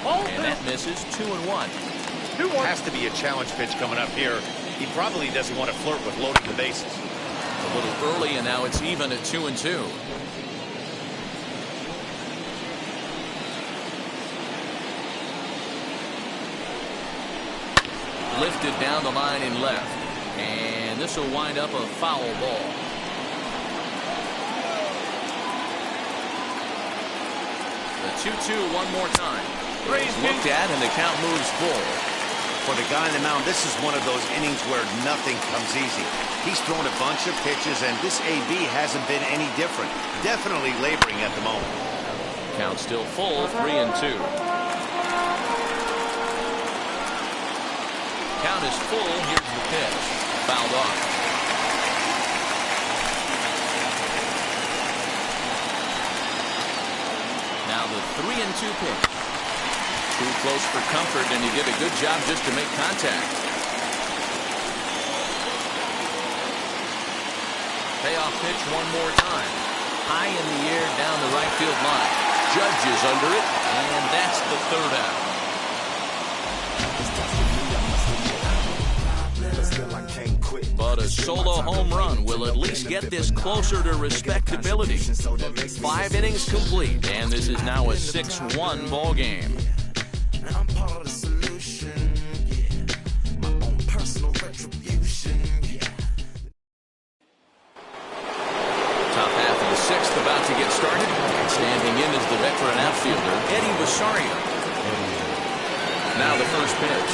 And that misses. 2 and 1. Has to be a challenge pitch coming up here. He probably doesn't want to flirt with loading the bases. A little early, and now it's even at 2 and 2. Lifted down the line in left. And this will wind up a foul ball. The 2-2 one more time. It's looked at, and the count moves full. For the guy on the mound, this is one of those innings where nothing comes easy. He's thrown a bunch of pitches, and this AB hasn't been any different. Definitely laboring at the moment. Count still full, 3 and 2. Count is full. Here's the pitch. Fouled off. Now the 3 and 2 pitch. Too close for comfort, and he did a good job just to make contact. Payoff pitch one more time. High in the air down the right field line. Judge is under it, and that's the 3rd out. But a solo home run will at least get this closer to respectability. 5 innings complete, and this is now a 6-1 ball game. I'm part of the solution, yeah. My own personal retribution, yeah. Top half of the 6th about to get started. Standing in is the veteran outfielder, Eddie Rosario. Now the first pitch.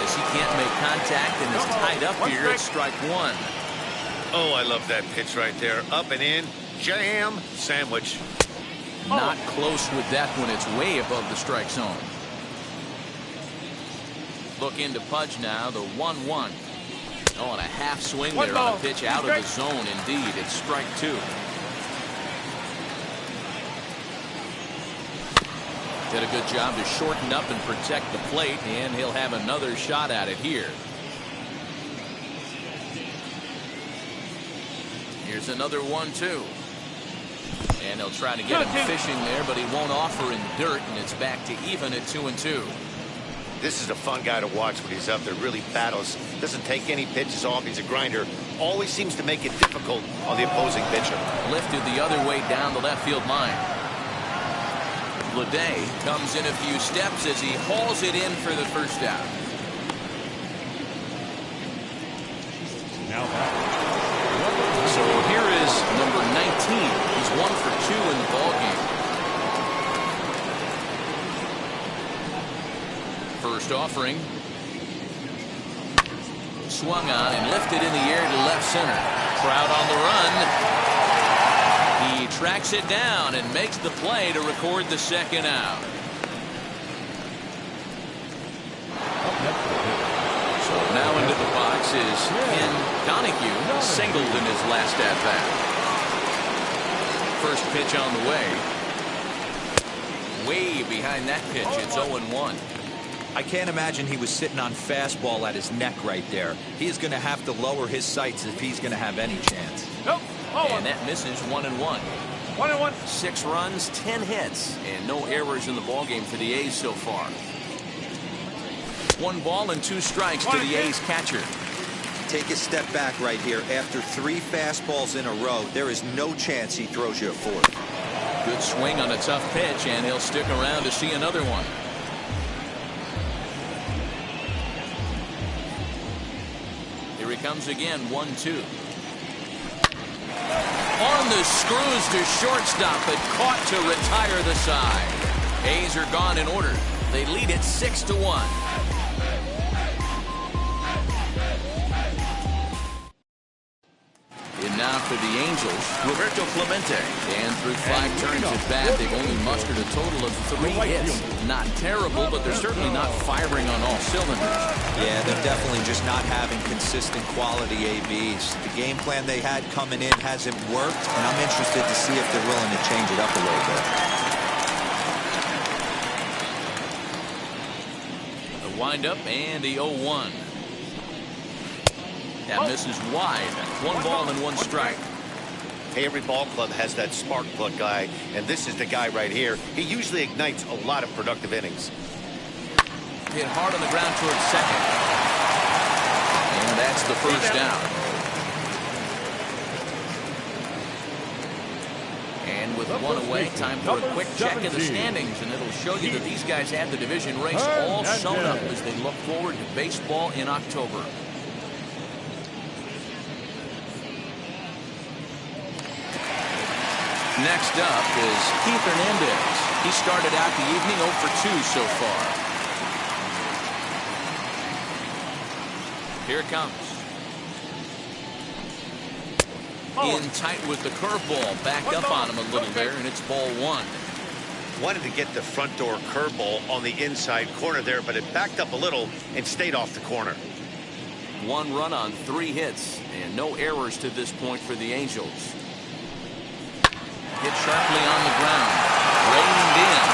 As he can't make contact and is tied up here at strike 1. Oh, I love that pitch right there. Up and in. Jam sandwich. Not close with that one. It's way above the strike zone. Looking to Pudge now, the 1-1. Oh, and a half swing One there on ball. a pitch out of the zone. Indeed, it's strike 2. Did a good job to shorten up and protect the plate, and he'll have another shot at it here. Here's another 1-2. And he'll try to get him fishing there, but he won't offer in dirt, and it's back to even at 2-2. This is a fun guy to watch when he's up there. Really battles. Doesn't take any pitches off. He's a grinder. Always seems to make it difficult on the opposing pitcher. Lifted the other way down the left field line. Leday comes in a few steps as he hauls it in for the first out. Now back. So here is number 19. He's 1 for 2 in the ballgame. First offering. Swung on and lifted in the air to left center. Trout on the run. He tracks it down and makes the play to record the second out. So now into the box is Ken Donahue, singled in his last at-bat. First pitch on the way. Way behind that pitch, it's 0-1. I can't imagine he was sitting on fastball at his neck right there. He is going to have to lower his sights if he's going to have any chance. Nope. And that misses 1-1. 1-1. 6 runs, 10 hits, and no errors in the ballgame for the A's so far. 1 ball and 2 strikes to the A's catcher. Take a step back right here. After 3 fastballs in a row, there is no chance he throws you a 4th. Good swing on a tough pitch, and he'll stick around to see another one. Here he comes again, 1-2. On the screws to shortstop, but caught to retire the side. A's are gone in order. They lead it 6-1. And now for the Angels, Roberto Clemente. And through 5 turns at bat, they've only mustered a total of 3 hits. Not terrible, but they're certainly not firing on all cylinders. Yeah, they're definitely just not having consistent quality ABs. The game plan they had coming in hasn't worked, and I'm interested to see if they're willing to change it up a little bit. The windup and the 0-1. That misses wide. 1 ball and 1 strike. Hey, every ball club has that spark plug guy, and this is the guy right here. He usually ignites a lot of productive innings. Hit hard on the ground towards second. And that's the first down. And with 1 away, time for a quick check of the standings, and it'll show you that these guys have the division race all sewn up as they look forward to baseball in October. Next up is Keith Hernandez. He started out the evening 0 for 2 so far. Here it comes. In tight with the curveball. Backed up on him a little there, and it's ball 1. Wanted to get the front door curveball on the inside corner there, but it backed up a little and stayed off the corner. 1 run on 3 hits, and no errors to this point for the Angels. Hit sharply on the ground. Reined in.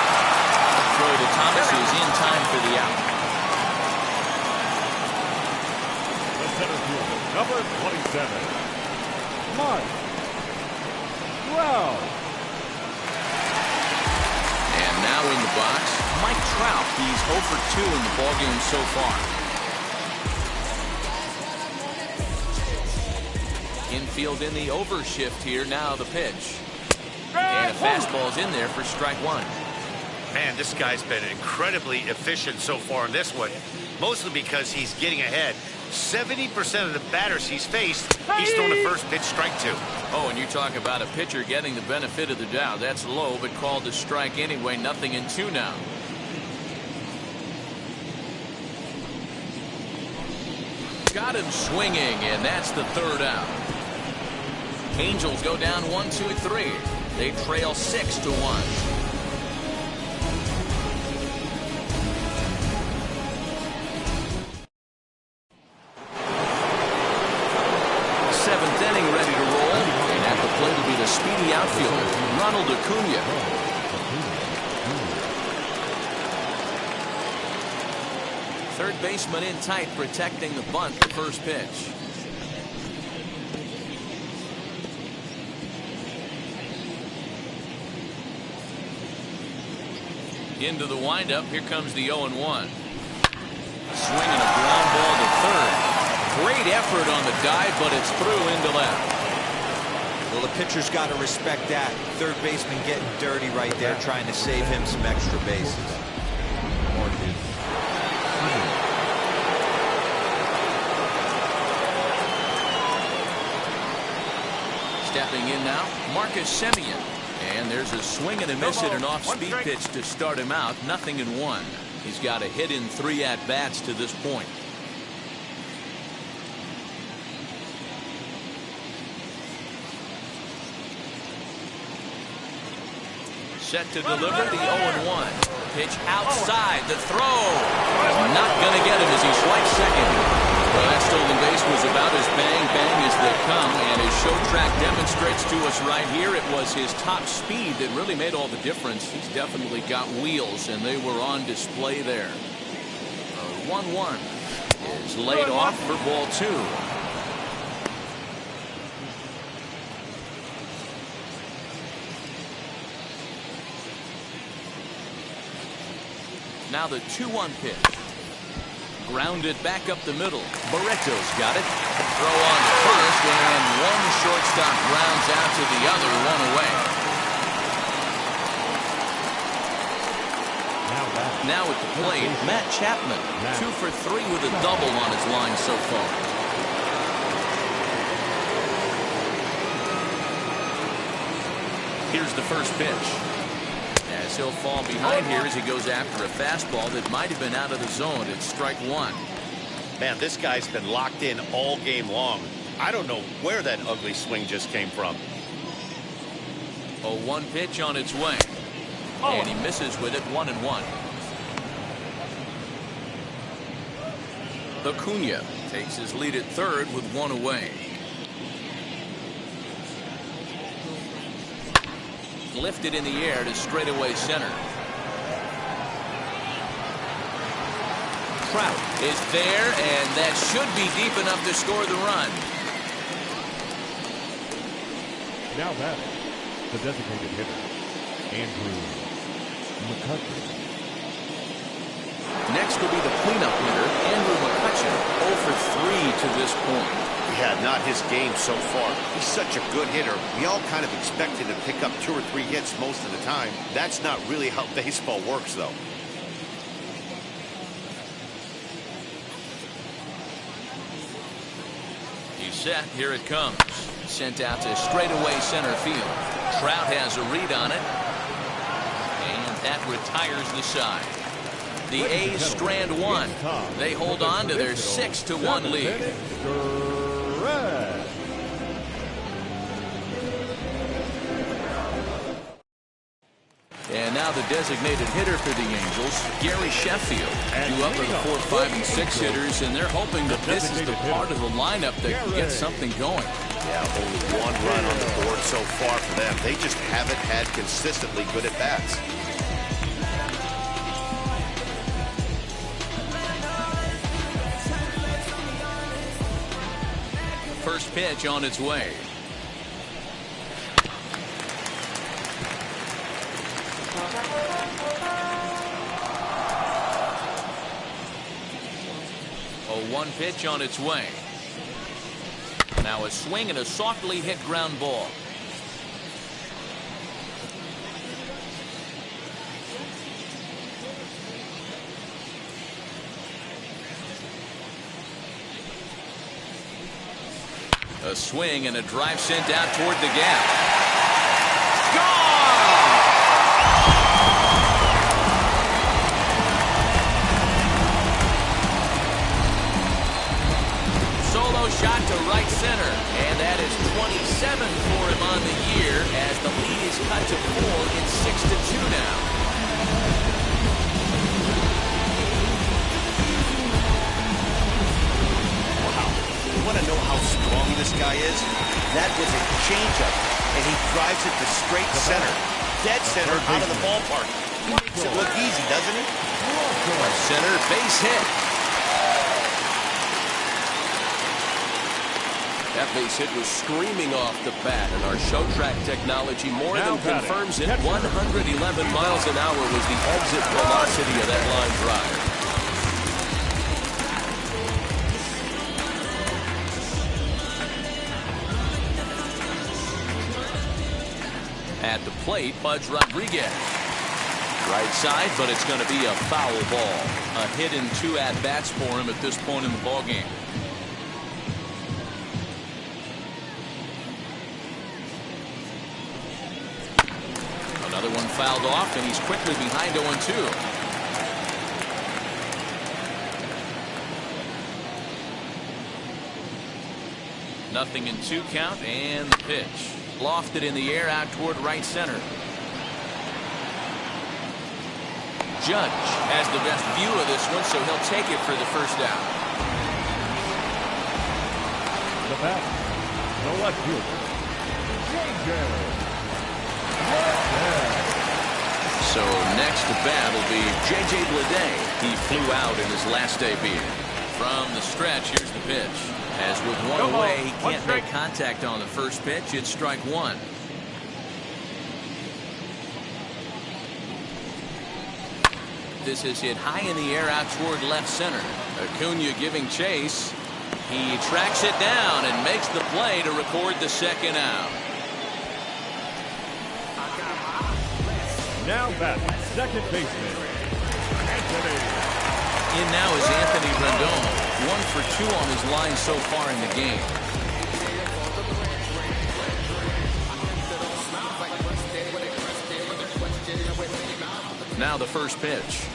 The throw to Thomas is in time for the out. The center fielder, number 27, Mike Trout. And now in the box, Mike Trout. He's 0 for 2 in the ballgame so far. Infield in the overshift here. Now the pitch. And a fastball's in there for strike 1. Man, this guy's been incredibly efficient so far in this one, mostly because he's getting ahead. 70% of the batters he's faced, he's thrown the first pitch, strike 2. Oh, and you talk about a pitcher getting the benefit of the doubt. That's low, but called a strike anyway. 0-2 now. Got him swinging, and that's the 3rd out. Angels go down 1-2-3. They trail 6-1. seventh inning ready to roll. And at the plate will be the speedy outfielder, Ronald Acuna. Third baseman in tight, protecting the bunt, the first pitch. Into the windup, here comes the 0-1. Swinging a ground ball to third. Great effort on the dive, but it's through into left. Well, the pitcher's got to respect that. Third baseman getting dirty right there, trying to save him some extra bases. Stepping in now, Marcus Semien. And there's a swing and a miss at an off-speed pitch to start him out. 0-1. He's got a hit in 3 at-bats to this point. Set to deliver the 0-1. Pitch outside. The throw. Not going to get him as he swipes second. Well, that stolen base was about as bang-bang as they come, and his show track demonstrates to us right here it was his top speed that really made all the difference. He's definitely got wheels, and they were on display there. 1-1 is laid off for ball 2. Now the 2-1 pitch. Grounded back up the middle. Barreto's got it. Throw on to first, and one shortstop grounds out to the other, 1 away. Now at the plate, Matt Chapman. 2 for 3 with a double on his line so far. Here's the first pitch. As he'll fall behind here as he goes after a fastball that might have been out of the zone. It's strike 1. Man, this guy's been locked in all game long. I don't know where that ugly swing just came from. 0-1 pitch on its way. And he misses with it, 1-1. Acuna takes his lead at third with 1 away. Lifted in the air to straightaway center. Trout is there, and that should be deep enough to score the run. Now batting, the designated hitter, Andrew McCutcheon. Next will be the cleanup hitter, Andrew McCutcheon, 0 for 3 to this point. Yeah, not his game so far. He's such a good hitter. We all kind of expect him to pick up 2 or 3 hits most of the time. That's not really how baseball works, though. He's set. Here it comes. Sent out to straightaway center field. Trout has a read on it. And that retires the side. The A's strand 1. They hold on to their 6-1 lead. And now the designated hitter for the Angels, Gary Sheffield. Due up are the 4, 5, and 6 hitters, and they're hoping that this is the part of the lineup that can get something going. Yeah, only 1 run on the board so far for them. They just haven't had consistently good at-bats. First pitch on its way. A 1 pitch on its way. Now a swing and a softly hit ground ball. A swing and a drive sent out toward the gap. Gone! Solo shot to right center, and that is 27 for him on the year as the lead is cut to 4. It's 6-2 now. want to know how strong this guy is? That was a changeup, and he drives it to straight center. Dead center out of the ballpark. He makes it look easy, doesn't he? Left center, base hit. That base hit was screaming off the bat, and our show track technology more than confirms it. 111 miles an hour was the exit velocity of that line drive. At the plate, Budge Rodriguez. Right side, but it's going to be a foul ball. A hit in 2 at-bats for him at this point in the ballgame. Another one fouled off, and he's quickly behind 0-2. Nothing in 2 count, and the pitch. Lofted in the air out toward right center. Judge has the best view of this one, so he'll take it for the first out. The bat, the left fielder, So next to bat will be J.J. Bleday. He flew out in his last debut. From the stretch, here's the pitch. As with one away, he can't make contact on the first pitch. It's strike 1. This is hit high in the air out toward left center. Acuna giving chase. He tracks it down and makes the play to record the second out. Now batting, second baseman, Anthony. In now is Anthony Rendon. 1 for 2 on his line so far in the game. Now the first pitch.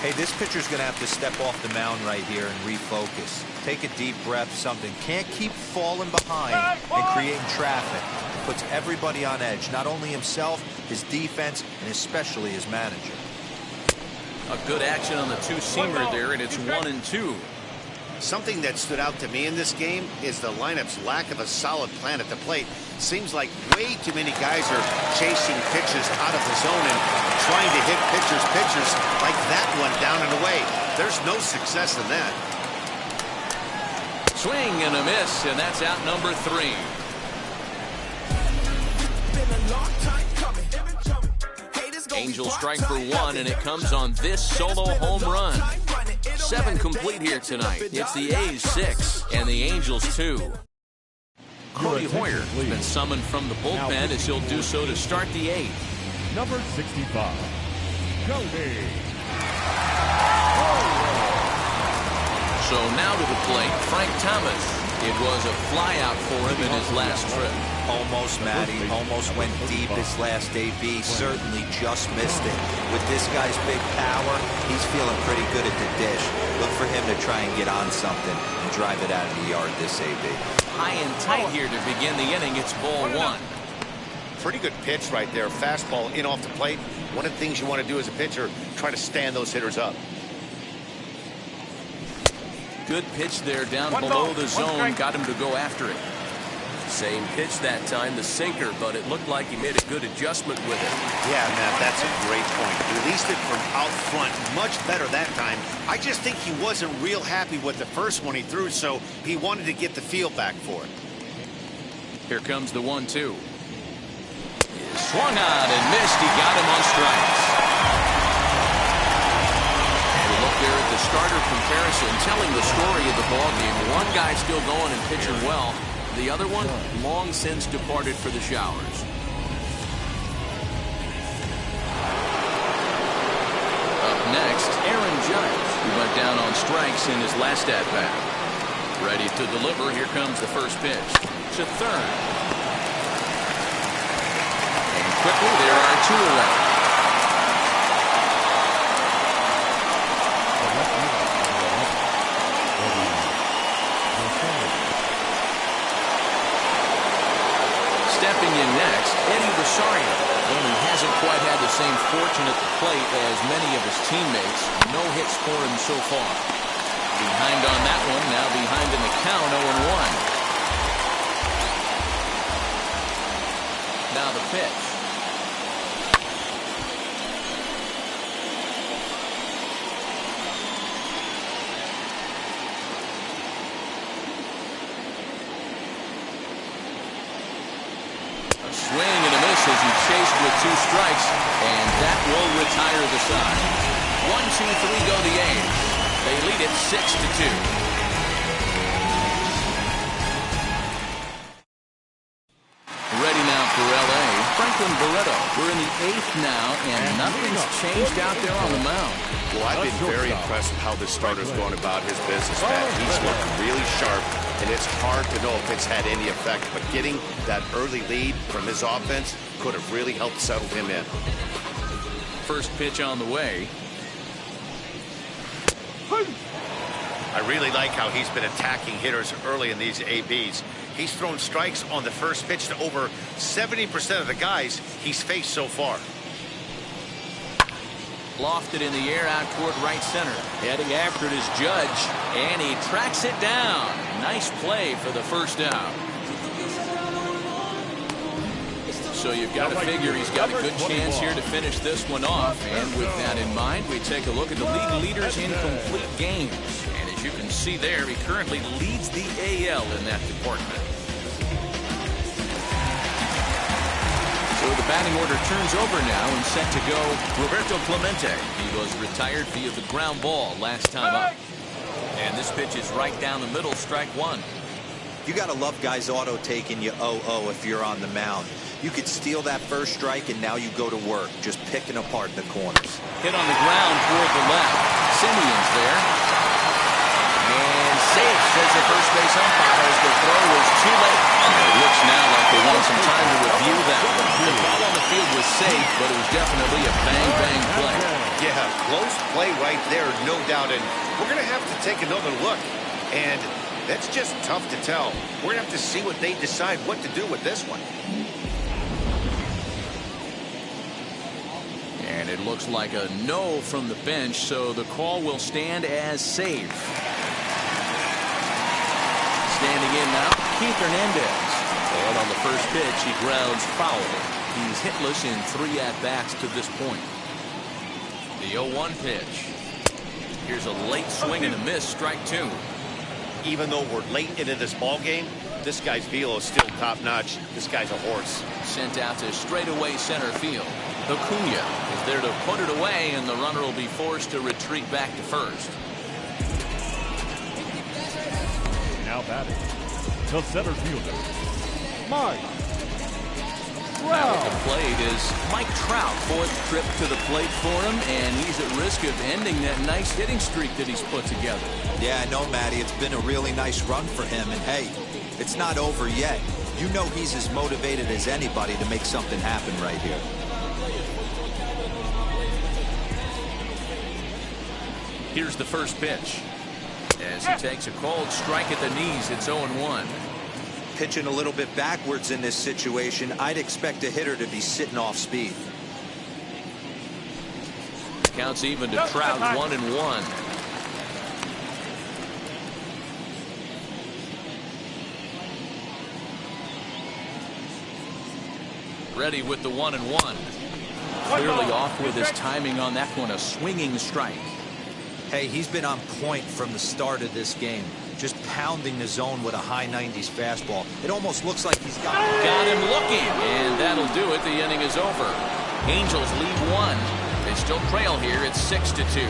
Hey, this pitcher's going to have to step off the mound right here and refocus. Take a deep breath, something. Can't keep falling behind and creating traffic. Puts everybody on edge, not only himself, his defense, and especially his manager. A good action on the 2-seamer there, and it's 1-2. Something that stood out to me in this game is the lineup's lack of a solid plan at the plate. Seems like way too many guys are chasing pitches out of the zone and trying to hit pitchers like that one down and away. There's no success in that. Swing and a miss, and that's out number 3. Angels strike for 1, and it comes on this solo home run. 7 complete here tonight. It's the A's 6 and the Angels 2. Cody Hoyer has been summoned from the bullpen as he'll do so to start the 8th. Number 65, Cody. So now to the plate, Frank Thomas. It was a flyout for him in his last trip. Almost, Matty. Almost went deep his last AB. Certainly just missed it. With this guy's big power, he's feeling pretty good at the dish. Look for him to try and get on something and drive it out of the yard this AB. High and tight here to begin the inning. It's ball 1. Pretty good pitch right there. Fastball in off the plate. One of the things you want to do as a pitcher, try to stand those hitters up. Good pitch there down below the zone. Got him to go after it. Same pitch that time, the sinker, but it looked like he made a good adjustment with it. Yeah, Matt, that's a great point. Released it from out front much better that time. I just think he wasn't real happy with the first one he threw, so he wanted to get the feel back for it. Here comes the 1-2. Swung on and missed. He got him on strikes. There at the starter comparison, telling the story of the ballgame. One guy still going and pitching well. The other one long since departed for the showers. Up next, Aaron Judge, who went down on strikes in his last at-bat. Ready to deliver. Here comes the first pitch. To third. And quickly, there are 2 away. Stepping in next, Eddie Rosario. And he hasn't quite had the same fortune at the plate as many of his teammates. No hits for him so far. Behind on that one, now behind in the count, 0-1. Now the pitch. A swing and a miss as he chased with 2 strikes, and that will retire the side. 1-2-3 go the A's. They lead it 6-2. Ready now for L.A. Franklin Barreto. We're in the 8th now, and nothing's changed out there on the mound. Well, I've been very impressed with how this starter's going about his business, Matt. He's looked really sharp, and it's hard to know if it's had any effect. But getting that early lead from his offense could have really helped settle him in. First pitch on the way. I really like how he's been attacking hitters early in these ABs. He's thrown strikes on the first pitch to over 70% of the guys he's faced so far. Lofted in the air out toward right center. Heading after it is Judge, and he tracks it down. Nice play for the first out. So you've got to figure he's got a good chance here to finish this one off. And with that in mind, we take a look at the league leaders in complete games. And as you can see there, he currently leads the AL in that department. So the batting order turns over now and set to go Roberto Clemente. He was retired via the ground ball last time up. And this pitch is right down the middle, strike 1. You got to love guys auto taking you 0-0 if you're on the mound. You could steal that first strike, and now you go to work, just picking apart the corners. Hit on the ground toward the left. Simeon's there. And safe, says the first base umpire, as the throw was too late. It looks now like they want some time to review that one. The ball on the field was safe, but it was definitely a bang-bang play. Yeah, close play right there, no doubt. And we're going to have to take another look. And that's just tough to tell. We're going to have to see what they decide what to do with this one. And it looks like a no from the bench, so the call will stand as safe. Standing in now, Keith Hernandez. And on the first pitch, he grounds foul. He's hitless in 3 at-bats to this point. The 0-1 pitch. Here's a late swing and a miss, strike 2. Even though we're late into this ball game, this guy's velo is still top-notch. This guy's a horse. Sent out to straightaway center field. Acuna is there to put it away, and the runner will be forced to retreat back to first. Now batting, the center fielder, Mike Now at Trout. the plate is Mike Trout. 4th trip to the plate for him, and he's at risk of ending that nice hitting streak that he's put together. Yeah, I know, Matty. It's been a really nice run for him. And, hey, it's not over yet. You know he's as motivated as anybody to make something happen right here. Here's the first pitch. As he takes a cold strike at the knees, it's 0-1. Pitching a little bit backwards in this situation, I'd expect a hitter to be sitting off speed. Counts even to Trout, 1-1. Ready with the 1-1. Clearly off with his timing on that one, a swinging strike. Hey, he's been on point from the start of this game. Just pounding the zone with a high 90s fastball. It almost looks like he's got him looking, and that'll do it. The inning is over. Angels lead 1. They still trail here. It's 6-2.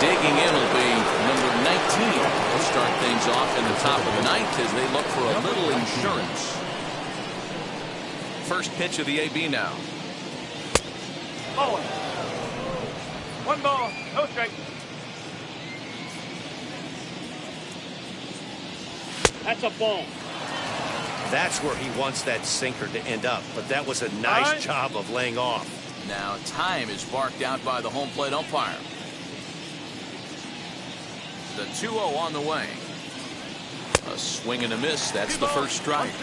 Digging in will be number 19. They'll start things off in the top of the 9th as they look for a little insurance. First pitch of the AB now. Ball. 1 ball, no strike. That's a ball. That's where he wants that sinker to end up. But that was a nice job of laying off. Now time is barked out by the home plate umpire. The 2-0 on the way. A swing and a miss. That's the first strike.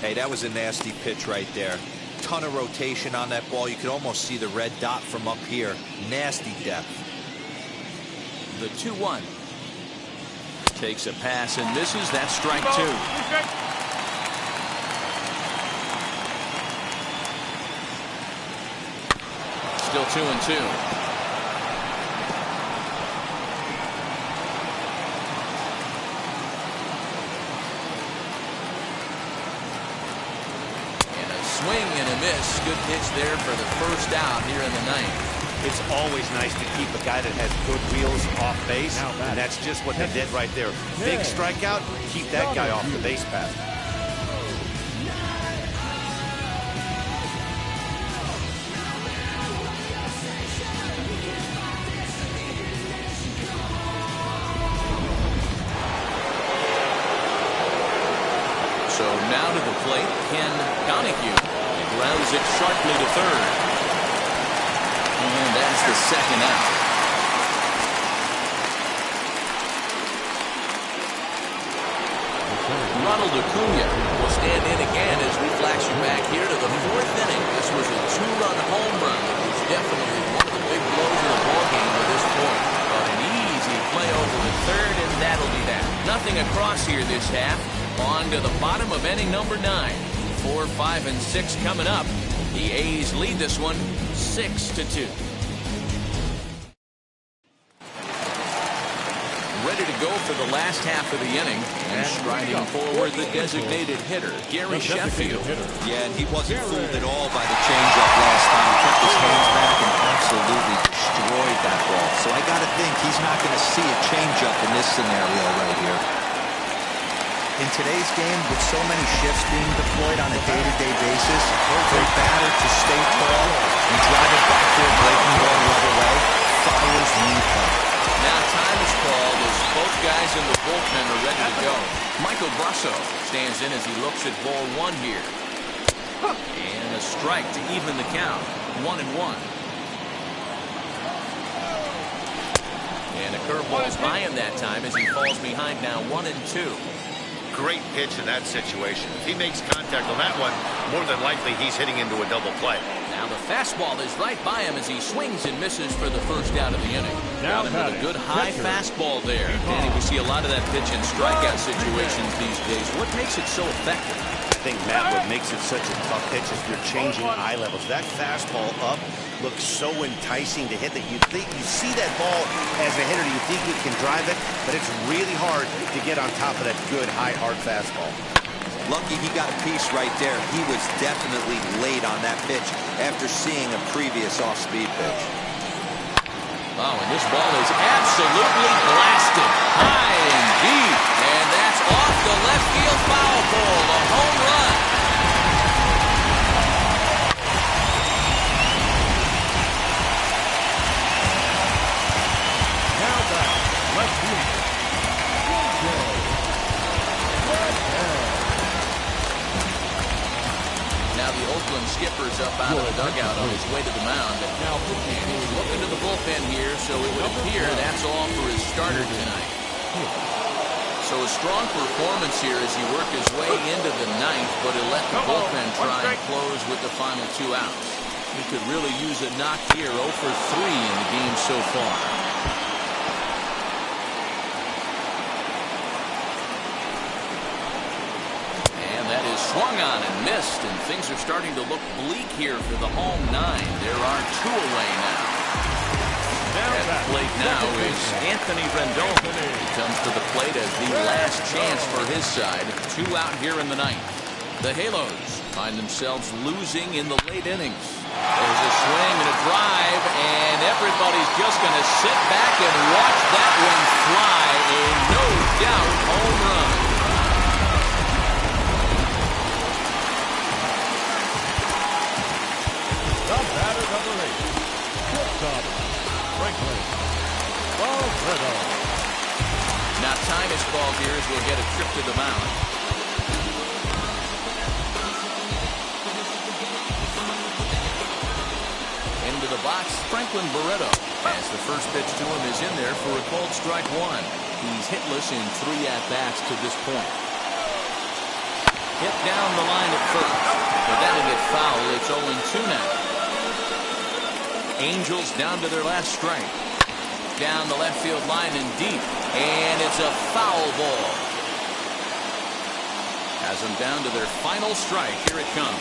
Hey, that was a nasty pitch right there. Ton of rotation on that ball. You could almost see the red dot from up here. Nasty depth. The 2-1. Takes a pass and misses. That's strike 2. Still 2-2. Swing and a miss. Good pitch there for the first out here in the ninth. It's always nice to keep a guy that has good wheels off base, and that's just what they did right there. Big strikeout, keep that guy off the base path. So now to the plate, Ken Donahue. He grounds it sharply to third. And that's the second out. Ronald Acuna will stand in again as we flash you back here to the fourth inning. This was a 2-run home run. It was definitely one of the big blows of the ballgame to this point. But an easy play over the third, and that'll be that. Nothing across here this half. On to the bottom of inning number 9. 4, 5, and 6 coming up. The A's lead this one 6-2. Ready to go for the last half of the inning. And striding forward, the designated hitter, Gary Sheffield. Yeah, and he wasn't fooled at all by the changeup last time. He kept his hands back and absolutely destroyed that ball. So I got to think he's not going to see a changeup in this scenario right here. In today's game, with so many shifts being deployed on a day-to-day basis, for a batter to stay tall and drive it back to a breaking ball the other way follows lean play. Now time is called as both guys in the bullpen are ready to go. Michael Brasso stands in as he looks at ball 1 here. And a strike to even the count. 1-1. And a curveball's by him that time as he falls behind now 1-2. Great pitch in that situation. If he makes contact on that one, more than likely he's hitting into a double play. Now the fastball is right by him as he swings and misses for the first out of the inning. Got him with a good high fastball there. Danny, we see a lot of that pitch in strikeout situations these days. What makes it so effective? I think, Matt, what makes it such a tough pitch is you're changing eye levels. That fastball up looks so enticing to hit that you think you see that ball as a hitter, you think you can drive it, but it's really hard to get on top of that good high hard fastball. Lucky he got a piece right there. He was definitely late on that pitch after seeing a previous off-speed pitch. Oh, and this ball is absolutely blasted high and deep, and that's off the left field foul pole, a home run. Now back, left field. Now the Oakland skipper's up out of the dugout on his way to the mound. And he's looking to the bullpen here, so it would appear that's all for his starter tonight. So a strong performance here as he worked his way into the ninth, but he'll let the bullpen try and close with the final 2 outs. He could really use a knock here, 0 for 3 in the game so far. Swung on and missed, and things are starting to look bleak here for the home 9. There are 2 away now. At the plate now is Anthony Rendon. He comes to the plate as the last chance for his side. 2 out here in the ninth. The Halos find themselves losing in the late innings. There's a swing and a drive, and everybody's just going to sit back and watch that one fly. A no-doubt home run. The batter number 8, shortstop, Franklin Alfredo. Now time is called here as we'll get a trip to the mound. Into the box, Franklin Barreto. As the first pitch to him is in there for a called strike 1. He's hitless in 3 at-bats to this point. Hit down the line at first, but that'll get fouled. It's 0-2 now. Angels down to their last strike. Down the left field line and deep, and it's a foul ball. Has them down to their final strike. Here it comes.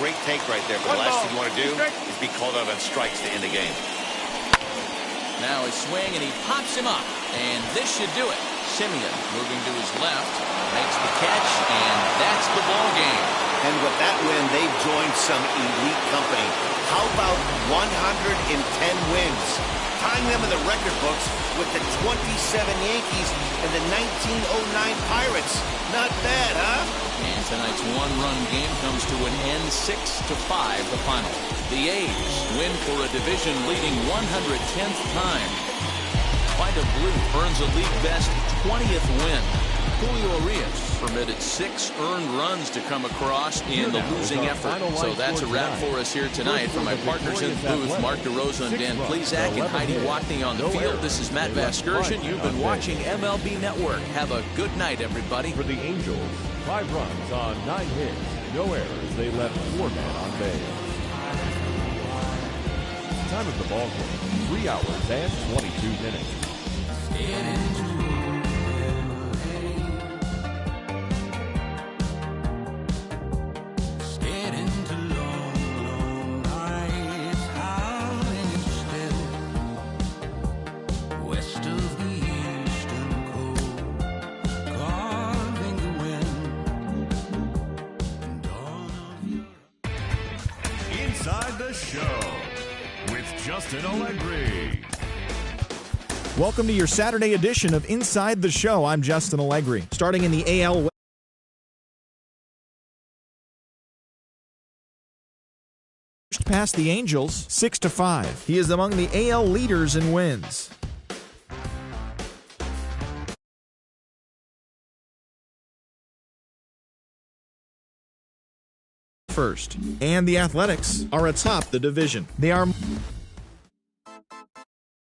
Great take right there, but the last thing you want to do is be called out on strikes to end the game. Now his swing, and he pops him up, and this should do it. Simeon moving to his left, makes the catch, and that's the ball game. And with that win, they've joined some elite company. How about 110 wins? Tying them in the record books with the 27 Yankees and the 1909 Pirates. Not bad, huh? And tonight's one-run game comes to an end, 6-5 the final. The A's win for a division-leading 110th time. Vida Blue earns a league-best 20th win. Julio Urias permitted 6 earned runs to come across in the losing effort. So that's a wrap for us here tonight. From my partners in the booth, Mark DeRosa and Dan Plesac and Heidi Watney on the field, this is Matt Vasgersian. You've been watching MLB Network. Have a good night, everybody. For the Angels, 5 runs on 9 hits, no errors. They left 4 men on base. Time of the ball game, 3 hours and 22 minutes. Inside the Show with Justin Allegri. Welcome to your Saturday edition of Inside the Show. I'm Justin Allegri. Starting in the AL West. Past the Angels, 6-5. He is among the AL leaders in wins. First, and the Athletics are atop the division. They are